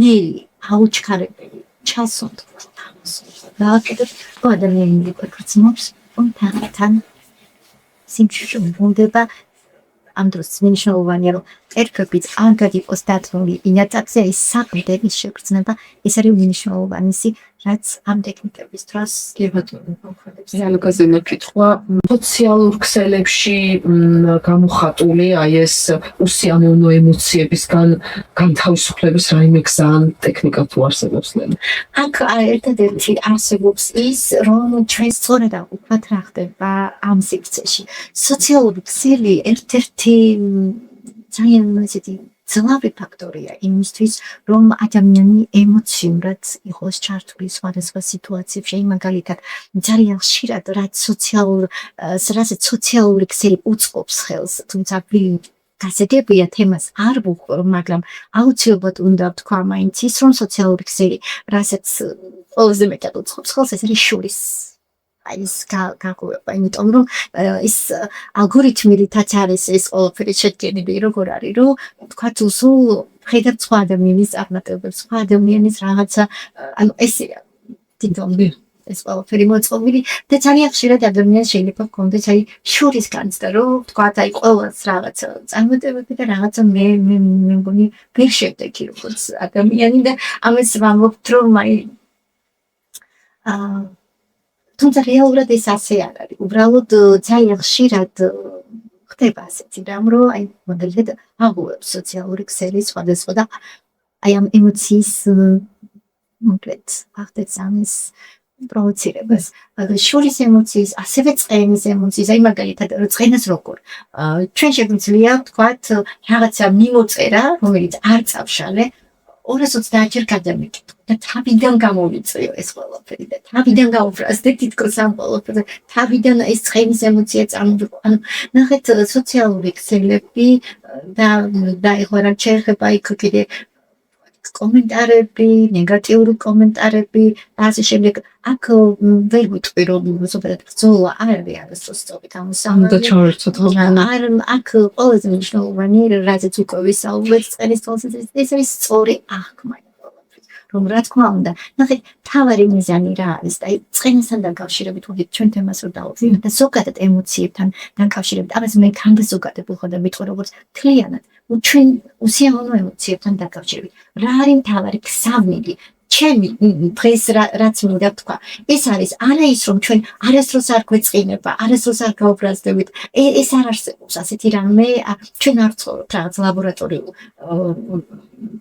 ნელი აუჩქარებელი ჩასუნთქვა. და კიდევ ადამიანი გრძნობს კონტაქტთან სიმშვიდე უნდა ამ დროს მნიშვნელოვანია რომ ერთობით არ გადიყოს დათმული ინატაკზე ის საყრდენი შეგრძნება ეს არის მნიშვნელოვანი რაც ამ ტექნიკების დროს ზიანკაზინე კითხვა სოციალურ ქსელებში გამოხატული აი ეს უსიამოვნო ემოციებისგან განთავისუფლების რაიმე გზა ან ტექნიკა თუ არსებობს ლელა აქ ერთადერთი არსებობს ის რომ ჩვენ სწორედ ვუყურებთ რა ხდება ამ სივრცეში სოციალური ქსელი ერთ-ერთი ძალიან ისეთი ძლავრი ფაქტორია იმისთვის რომ ადამიანი ემოციურად იყოს ჩართული სხვადასხვა სიტუაციებში მაგალითად ძალიან ხშირად რაც სოციალური ქსელი უწყობს ხელს თუმცა გასაგებია თემას არ ვუყურ მაგრამ აუცილებლად უნდა ვთქვა მაინც ის რომ სოციალური ქსელი რასაც ყველაზე მეტად უწყობს ხელს ეს არის შურის ის გაგუება იმიტომ რომ ის ალგორითმი რითაც არის ეს ყველაფერი შედგენილი როგორ არის რომ თქვა თუ სულ ხედავთ სხვა ადამიანის წარმატებებს სხვა ადამიანის რაღაცა ანუ ესეა თვითონ ეს ყველაფერი მოწყობილი და ძალიან ხშირად ადამიანს შეიძლება ჰქონდეს აი შურის განცდა რომ თქვა აი ყველას რაღაცა წარმატებები და რაღაცა მე მგონი ვერ შევდექი როგორც ადამიანი და ამას ვამბობთ რომ აი თუმცა რეალურად ეს ასე არ არის. უბრალოდ ძალიან ხშირად ხდება ასეთი რამ, რომ აი მაგალითად აღუებს სოციალური ქსელი სხვადასხვა და აი ამ ემოციის მოკლედ ახდეთ ამის პროვოცირებას. შურის ემოციის, ასევე წყენის ემოციის, აი მაგალითად წყენას როგორ. ჩვენ შეგვიძლია ვთქვათ რაღაცა მიმოწერა, რომელიც არ წავშალე 230 ჯერ გადამიკითხო და თავიდან გამოვიწვიო ეს ყველაფერი და თავიდან გავუბრაზდე თითქოს ამ ყველაფერზე თავიდან ეს წყენის ემოცია წარმოვიყო ანუ ნახეთ სოციალური ქსელები და ეხლა რა შეიძლება იქ კიდე კომენტარები, ნეგატიური კომენტარები, ასე შემდეგ. აქ ვერ ვიტყვი რომ ზოგადად ბრძოლა არ არის არასდროს სწორედ ამასამართი. და ჩავერთოთ არ აქ ყველაზე მნიშვნელოვანი რაზეც უკვე ვისაუბრეთ წყენის თვალსაზრისით ეს არის სწორი აღქმა რომ რა თქმა უნდა ნახეთ თავარი მიზანი რა არის და წყენისთან დაკავშირებით ვიდით ჩვენ თემას რომ დავუძინოთ და ზოგადად ემოციებთან დაკავშირებით ამას მე ხანდა ზოგადად ვიხო და ვიტყვი როგორც თლიანად ჩვენ უსიამოვნო ემოციებთან დაკავშირებით რა არის თავარი ქსავნილი ჩემი დღეს რაც მინდა თქვა ეს არის არა ის რომ ჩვენ არასდროს არ გვეწყინება არასდროს არ გავუბრაზდებით ეს არ არსებობს ასეთი რამე ჩვენ არ ცხოვრობთ რაღაც ლაბორატორიულ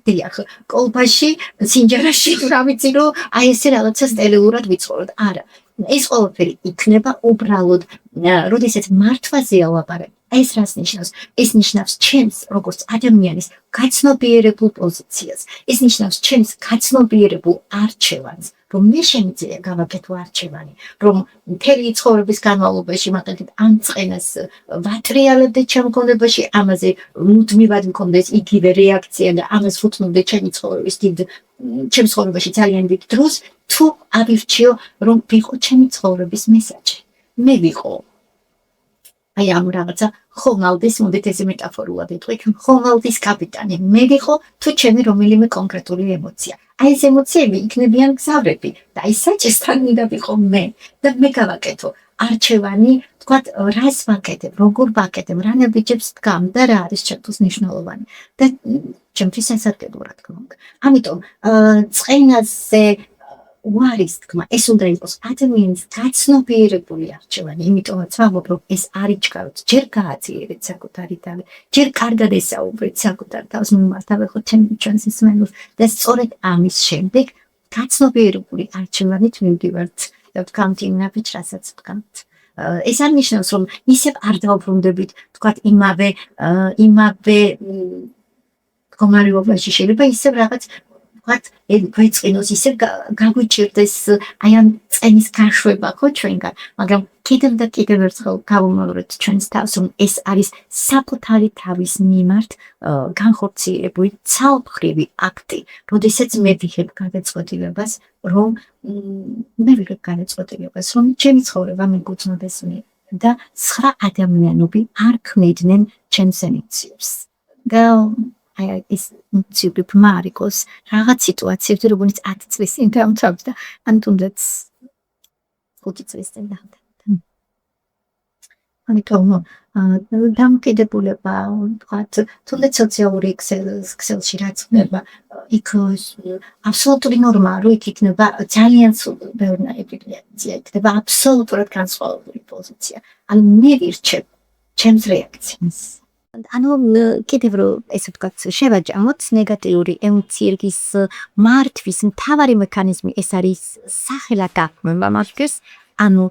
დიახ კოლბაში სინჯარაში რა ვიცი რომ აი ესე რაღაცა სტელეურად ვიცხოვროთ არა ეს ყველაფერი იქნება უბრალოდ როდესაც მართვაზეა ლაპარაკი ეს რას ნიშნავს? ეს ნიშნავს ჩემს როგორც ადამიანის გაცნობიერებულ პოზიციას. ეს ნიშნავს ჩემს გაცნობიერებულ არჩევანს, რომ მე შემიძლია გავაკეთო არჩევანი, რომ მთელი ცხოვრების განმავლობაში მაგალითად ამ წყენას ვატრიალებდე ჩემ გონებაში, ამაზე მუდმივად მქონდეს იგივე რეაქცია და ამას ვუთმობდე ჩემი ცხოვრების ჩემს ცხოვრებაში ძალიან დიდ დროს, თუ ავირჩიო, რომ ვიყო ჩემი ცხოვრების მესაჯი. მე ვიყო აი ამ რაღაცა ხომალდის მოდით ესე მეტაფორულად ვიტყვი ხომალდის კაპიტანი მე ვიყო თუ ჩემი რომელიმე კონკრეტული ემოცია აი ეს ემოციები იქნებიან გზავრები და აი საჭესთან მინდა ვიყო მე და მე გავაკეთო არჩევანი თქვათ რას ვაკეთებ როგორ ვაკეთებ რა ნაბიჯებს დგამ და რა არის ჩემთვის მნიშვნელოვანი და ჩემთვის სასარგებლო რა თქმა უნდა ამიტომ წყენაზე უარის თქმა ეს უნდა იყოს ადამიანის გაცნობიერებული არჩევანი იმიტომაც ვამბობ რომ ეს არ იჩქაროთ ჯერ გააძლიერეთ საკუთარი თავი ჯერ კარგად ესაუბრეთ საკუთარ თავს მიმართავეხოთ ჩვენს ისმენელს და სწორედ ამის შემდეგ გაცნობიერებული არჩევანით მივდივართ და ვთქვამთ იმ ნაბიჯს რასაც ვთქვამთ ეს არ ნიშნავს რომ ისევ არ დავბრუნდებით თქვათ იმავე მდგომარეობაში შეიძლება ისევ რაღაც ვთქვათ გვეწყინოს ისე გაგვიჭირდეს აი ამ წყენის გაშვება ხო ჩვენგან მაგრამ კიდევ და კიდევ ერთხელ გავუმეორებთ ჩვენს თავს რომ ეს არის საკუთარი თავის მიმართ განხორციელებული ცალმხრივი აქტი როდესაც მე ვიღებ გადაწყვეტილებას რომ ჩემი ცხოვრება მიგუძნოდეს მე და სხვა ადამიანები არ ქმნიდნენ ჩემს ემოციებს და აი ეს ცივი მარიკოს რაღაც სიტუაციებში როგორც 10 წლის წინ დამთავრდა ან თუნდაც 5 წლის წინ დამთავრდა ამიტომ დამოკიდებულება ვთქვათ, თუნდაც სოციალური ქსელში რაც ხდება, იქ აბსოლუტური ნორმაა, რომ იქ იქნება ძალიან ბევრი რეაქცია, იქნება აბსოლუტურად განსხვავებული პოზიცია. ანუ მე ვირჩევ ჩემს რეაქციას. ანუ კიდევ რომ ესე ვთქვათ, შევაჯამოთ ნეგატიური ემოციის მართვის მთავარი მექანიზმი ეს არის სახელადაგმება მათთვის, ანუ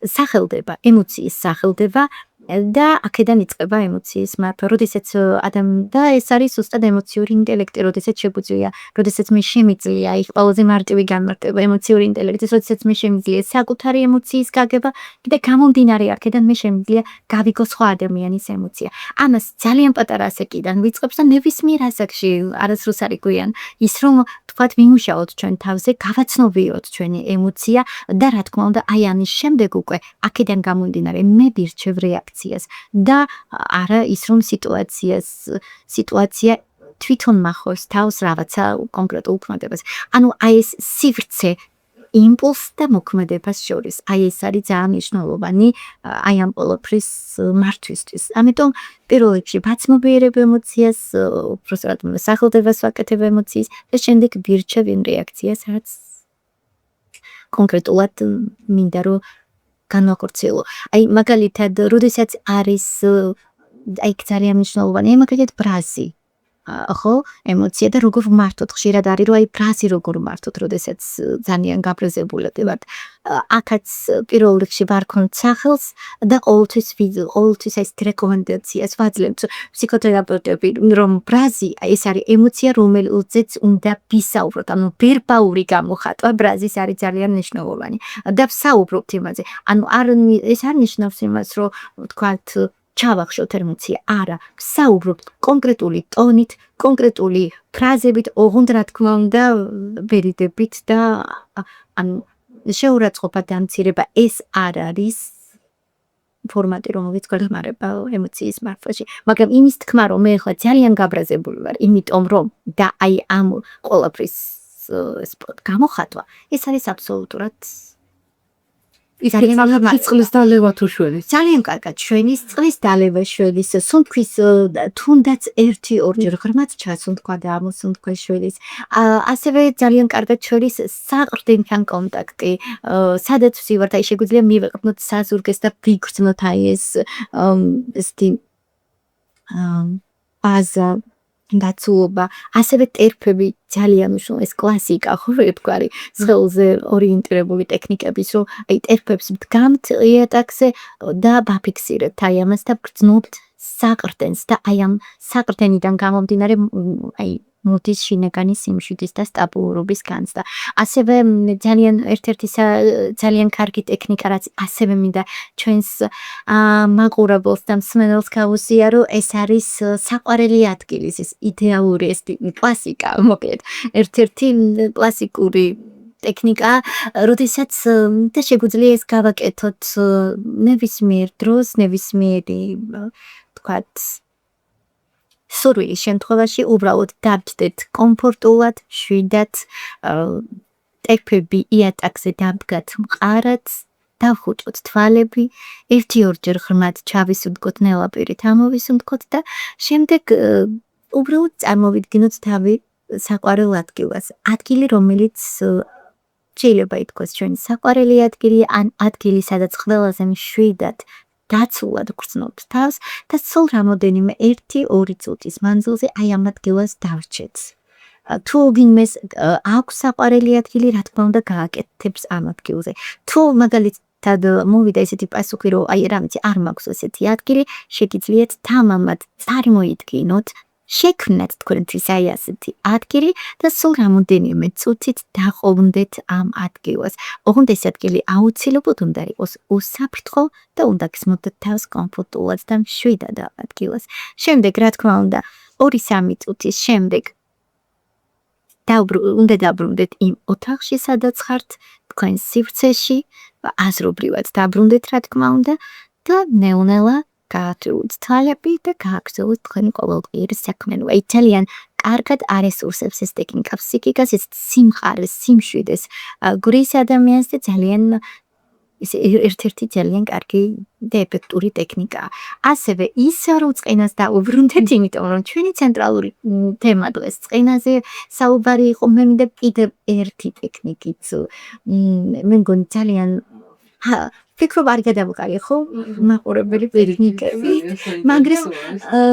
სახელდება, ემოციის სახელდება და აქედან იწყება ემოციის მართვა. როდესაც და ეს არის ზუსტად ემოციური ინტელექტი, როდესაც შეგვიძლია, როდესაც მე შემიძლია, იქ ყველაზე მარტივი განმარტება ემოციური ინტელექტის, როდესაც მე შემიძლია საკუთარი ემოციის გაგება, კიდე გამომდინარე აქედან მე შემიძლია გავიგო სხვა ადამიანის ემოცია. ამას ძალიან პატარა ასაკიდან ვიწყებს და ნებისმიერ ასაკში არასდროს არ იგვიან ის რომ თქვათ ვიმუშაოთ ჩვენ თავზე, გავაცნობიოთ ჩვენი ემოცია და რა თქმა უნდა აი ამის შემდეგ უკვე აქედან გამომდინარე მე ვირჩევ რეაქციას და არა ის რომ სიტუაცია თვითონ მახოს თავს რაღაცა კონკრეტულ ქმედებას. ანუ აი ეს სივრცე იმპულს და მოქმედებას შორის. აი ეს არის ძალიან მნიშვნელოვანი აი ამ ყველაფრის მართვისთვის. ამიტომ პირველ რიგში ვაცნობიერებ ემოციას, უბრალოდ სახელდებას ვაკეთებ ემოციის და შემდეგ ვირჩევ იმ რეაქციას, რაც კონკრეტულად მინდა რომ განვახორციელო. აი მაგალითად, როდესაც არის აი ძალიან მნიშვნელოვანია მაგალითად ბრაზი. ხო, ემოცია და როგორ ვმართოთ, ხშირად არის რომ აი ბრაზი როგორ ვმართოთ, როდესაც ძალიან გაბრაზებულები ვართ. აქაც პირველ რიგში ვარქონთ სახელს და ყოველთვის ეს რეკომენდაციას ვაძლევთ ფსიქოთერაპევტები, რომ ბრაზი ეს არის ემოცია, რომელზეც უნდა ვისაუბროთ, ანუ ვერბალური გამოხატვა ბრაზის არის ძალიან მნიშვნელოვანი და ვსაუბრობთ იმაზე. ანუ ეს არ ნიშნავს იმას, რომ ვთქვათ ჩავახშოთ ემოცია, არა, ვსაუბრობთ კონკრეტული ტონით, კონკრეტული ფრაზებით, ოღონდ რა თქმა უნდა ვერიდებით და ანუ შეურაცხყოფა და ამცირება ეს არ არის ფორმატი, რომელიც გვეხმარება ემოციის მართვაში. მაგრამ იმის თქმა, რომ მე ახლა ძალიან გაბრაზებული ვარ, იმიტომ რომ და აი ამ ყველაფრის გამოხატვა, ეს არის აბსოლუტურად წყლის დალევა თუ შველის. ძალიან კარგად ჩვენის წყლის დალევა შველის, სუნთქვის თუნდაც 1-2 ღრმად ჩასუნთქვა და ამოსუნთქვა შველის. ასევე ძალიან კარგად შველის საყრდენთან კონტაქტი, სადაც ვსივართ, აი შეგვიძლია მივეყრდნოთ საზურგეს და ვიგრძნოთ აი ეს ბაზა დაცულობა, ასევე ტერფები ძალიან მნიშვნელოვანი, ეს კლასიკა ხო ვთქვარი, სხეულზე ორიენტირებული ტექნიკების, რომ აი ტერფებს ვდგამთ იატაკზე და ვაფიქსირებთ აი ამას და ვგრძნობთ საყრდენს და აი ამ საყრდენიდან გამომდინარე აი მოდის შინაგანი სიმშვიდის და სტაბილურობის განცდა. ასევე ძალიან ერთ-ერთი ძალიან კარგი ტექნიკა, რაც ასევე მინდა ჩვენს მაყურებელს და მსმენელს გავუსია, რომ ეს არის საყვარელი ადგილის ეს იდეალური ეს კლასიკა, მოკლედ ერთ-ერთი კლასიკური ტექნიკა, როდესაც და შეგვიძლია ეს გავაკეთოთ ნებისმიერ დროს, ნებისმიერი თქვათ სურვილის შემთხვევაში უბრალოდ დავჯდეთ კომფორტულად, შვიდად, ტერფები იატაკზე დავდგათ მყარად, დავხუჭოთ თვალები, 1-2 ღრმად ჩავისუნთქოთ ნელაპირით, ამოვისუნთქოთ და შემდეგ უბრალოდ წარმოვიდგინოთ თავი საყვარელ ადგილას. ადგილი, რომელიც შეიძლება ითქვას ჩვენი საყვარელი ადგილი, ან ადგილი, სადაც ყველაზე მშვიდად დაცულად გრძნობთ თავს და სულ რამოდენიმე 1-2 წუთის მანძილზე აი ამ ადგილას დავრჩეთ. თუ ვინმეს აქვს საყვარელი ადგილი, რა თქმა უნდა გააკეთებს ამ ადგილზე. თუ მაგალითად მოვიდა ესეთი პასუხი, რომ აი რა ვიცი, არ მაქვს ესეთი ადგილი, შეგიძლიათ თამამად წარმოიდგინოთ, შექმნათ თქვენთვის აი ასეთი ადგილი და სულ რამოდენიმე წუთით დაყოვნდეთ ამ ადგილას. ოღონდ ეს ადგილი აუცილებლად უნდა იყოს უსაფრთხო და უნდა გრძნობდეთ თავს კომფორტულად და მშვიდად ამ ადგილას. შემდეგ რა თქმა უნდა 2-3 წუთის შემდეგ უნდა დაბრუნდეთ იმ ოთახში, სადაც ხართ თქვენ სივრცეში, აზრობრივად დაბრუნდეთ რა თქმა უნდა და ნელა გაათვლით თვალები და გააგრძელოთ თქვენი ყოველდღიური საქმიანობა. აი ძალიან კარგად არესურსებს ეს ტექნიკა ფსიქიკას, ეს სიმყარეს, სიმშვიდეს გვრის ადამიანს და ძალიან ეს ერთ-ერთი ძალიან კარგი და ეფექტური ტექნიკაა. ასევე ისე რომ წყენას დაუბრუნდეთ, იმიტომ რომ ჩვენი ცენტრალური თემა დღეს წყენაზე საუბარი იყო, მე მინდა კიდევ ერთი ტექნიკით მე მგონი ძალიან ფიქრობ არ გადავყარი ხო მაყურებელი ტექნიკები,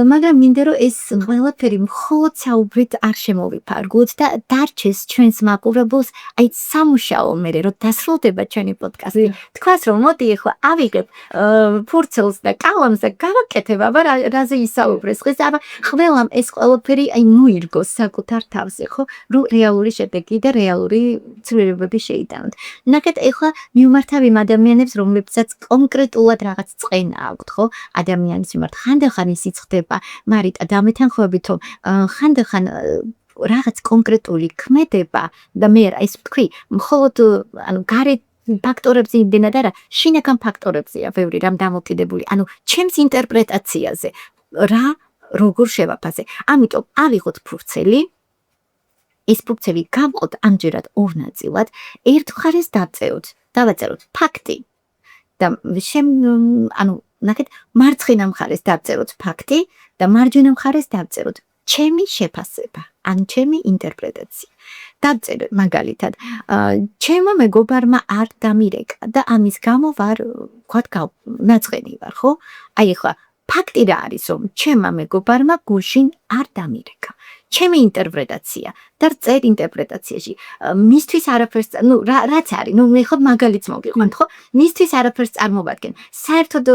მაგრამ მინდა რომ ეს ყველაფერი მხოლოდ საუბრით არ შემოვიფარგლოთ და დარჩეს ჩვენს მაყურებელს აი სამუშაო მერე რომ დასრულდება ჩვენი პოდკასტი. თქვას რომ მოდი ახლა ავიღებ ფურცელს და კალამს და გავაკეთებ აბა რაზე ისაუბრეს დღეს აბა ყველამ ეს ყველაფერი აი მოირგოს საკუთარ თავზე ხო რომ რეალური შედეგი და რეალური ცვლილებები შეიტანოთ. ნახეთ ახლა მივმართავ იმ ადამიანებს რომლებსაც კონკრეტულად რაღაც წყენა აქვთ ხო ადამიანის მიმართ ხანდახან ის იწხდება მარიტა დამეთანხმებით რომ ხანდახან რაღაც კონკრეტული ქმედება და მე ეს ვთქვი მხოლოდ ანუ გარეთ ფაქტორებზე იმდენად არა შინაგან ფაქტორებზეა ბევრი რამ დამოკიდებული ანუ ჩემს ინტერპრეტაციაზე რა როგორ შევაფასე ამიტომ ავიღოთ ფურცელი ეს ფურცელი გავყოთ ამჯერად ორ ნაწილად ერთ მხარეს დავწეროთ დავაწეროთ ფაქტი და ანუ ნახეთ მარცხენა მხარეს დავწეროთ ფაქტი და მარჯვენა მხარეს დავწეროთ ჩემი შეფასება ან ჩემი ინტერპრეტაცია დავწერე მაგალითად ჩემო მეგობარმა არ დამირეკა და ამის გამო ვარ ვთქვათ ნაწყენი ვარ ხო აი ახლა ფაქტი რა არის რომ ჩემმა მეგობარმა გუშინ არ დამირეკა ჩემი ინტერპრეტაცია და წერ ინტერპრეტაციაში მისთვის არაფერს ნუ რაც არის ნუ მე ხო მაგალითს მოგიყვანთ ხო მისთვის არაფერს წარმოვადგენ საერთოდ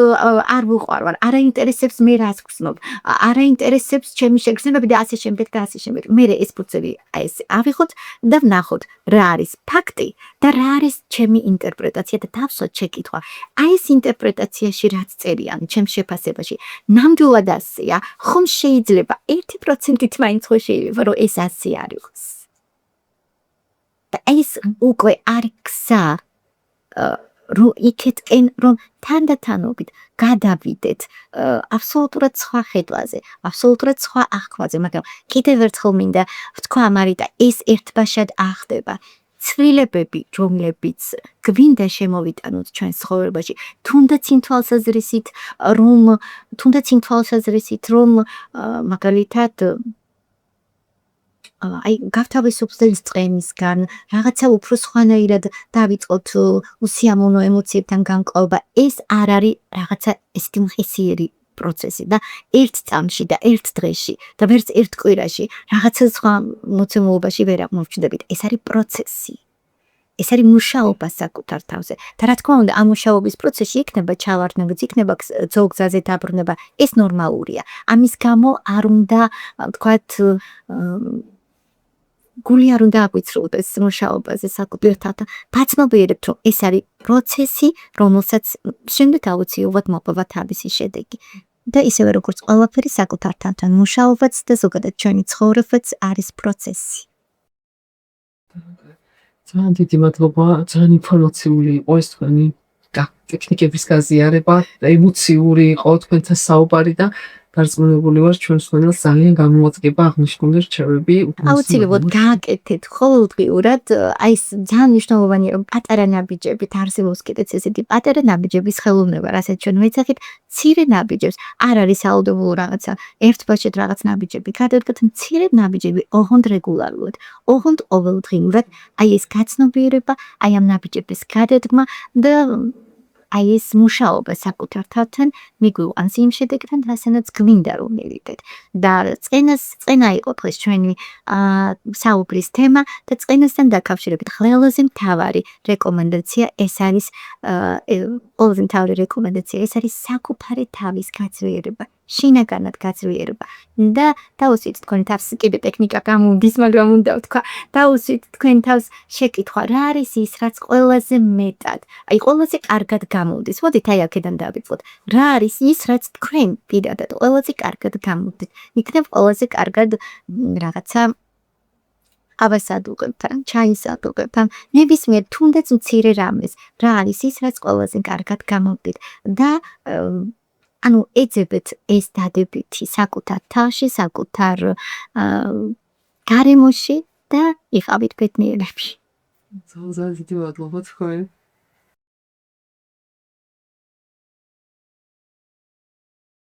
არ ვუყვარვარ არა ინტერესებს მე რას გრძნობ არა ინტერესებს ჩემი შეგრძნებები და ასე შემდეგ და ასე შემდეგ მე ეს ფურცელი აი ეს ავიღოთ და ვნახოთ რა არის ფაქტი და რა არის ჩემი ინტერპრეტაცია და დავსვათ შეკითხვა აი ეს ინტერპრეტაციაში რაც წერიან ჩემს შეფასებაში ნამდვილად ასეა ხომ შეიძლება 1%-ით მაინც ხო შეიძლება რომ ეს ასე არ იყოს და ეს უკვე არის გზა რომ იქეთკენ რომ თანდათანობით გადავიდეთ აბსოლუტურად სხვა ხედვაზე აბსოლუტურად სხვა აღქმაზე მაგრამ კიდევ ერთხელ მინდა ვთქვა მარიტა ეს ერთბაშად ახდება ცვლილებები რომლებიც გვინდა შემოვიტანოთ ჩვენს ცხოვრებაში თუნდაც იმ თვალსაზრისით რომ მაგალითად აი გავთავისუფლდეს წყემისგან რაღაცა უფრო სხვანაირად დავიწყოთ უსიამოვნო ემოციებთან განკლობა ეს არ არის რაღაცა ესეთი მხისიერი პროცესი და ერთ წამში და ერთ დღეში და ვერც ერთ კვირაში რაღაცა სხვა მოცემულობაში ვერ აღმოჩნდებით ეს არის პროცესი ეს არის მუშაობა საკუთარ თავზე და რა თქმა უნდა ამ მუშაობის პროცესში იქნება ჩავარდნებაც იქნება ძოგზაზე დაბრუნება ეს ნორმალურია ამის გამო არ უნდა ვთქვათ გული არ უნდა აგვიცრუდეს მუშაობაზე საკუთარ თავთან ბაცნობიერებთ რომ ეს არის პროცესი რომელსაც შემდეგ აუცილებლად მოყვება თავისი შედეგი და ისევე როგორც ყველაფერი საკუთარ თავთან მუშაობაც და ზოგადად ჩვენი ცხოვრებაც არის პროცესი ძალიან დიდი მადლობა ძალიან ინფორმაციული იყო ეს თქვენი ტექნიკების გაზიარება ემოციური იყო თქვენთან საუბარი და დარწმუნებული ვარ ჩვენს მგონელს ძალიან გამოუწება აღნიშნული რჩევები აუცილებლად გააკეთეთ ყოველდღიურად აი ეს ძალიან მნიშვნელოვანია რომ პატარა ნაბიჯებით არსებობს კიდეც ესეთი პატარა ნაბიჯების ხელოვნება რასაც ჩვენ ვეძახით მცირე ნაბიჯებს არ არის საუდობლო რაღაცა ერთბაშად რაღაც ნაბიჯები გადადგათ მცირე ნაბიჯები ოღონდ რეგულარულად ოღონდ ყოველდღიურად აი ეს გაცნობიერება აი ამ ნაბიჯების გადადგმა და აი ეს მუშაობა საკუთარ თავთან მიგვიყვანს იმ შედეგთან, რასაც გვინდა რომ მივიდეთ. და წყენა იყო დღეს ჩვენი საუბრის თემა და წყენასთან დაკავშირებით ყველაზე მთავარი რეკომენდაცია ეს არის ყველაზე მთავარი რეკომენდაცია ეს არის საკუთარი თავის გაძლიერება. შინაგანად გაძლიერება და დაუსვით თქვენ თავს კიდე ტექნიკა გამომდის, მაგრამ უნდა ვთქვა, დაუსვით თქვენ თავს შეკითხვა, რა არის ის, რაც ყველაზე მეტად, აი ყველაზე კარგად გამოვდის. მოდით აი აქედან დავიწყოთ. რა არის ის, რაც თქვენ პირადად ყველაზე კარგად გამოვდის. იქნებ ყველაზე კარგად რაღაცა ავასადუყებთ, ჩაისადუყებთ, ნებისმიერ თუნდაც მცირე რამეს. რა არის ის, რაც ყველაზე კარგად გამოვდის და ანუ ეძებეთ ეს დადებითი საკუთარ თავში, საკუთარ გარემოში და იყავით ბედნიერებში. ძალიან დიდი მადლობა თქვენ.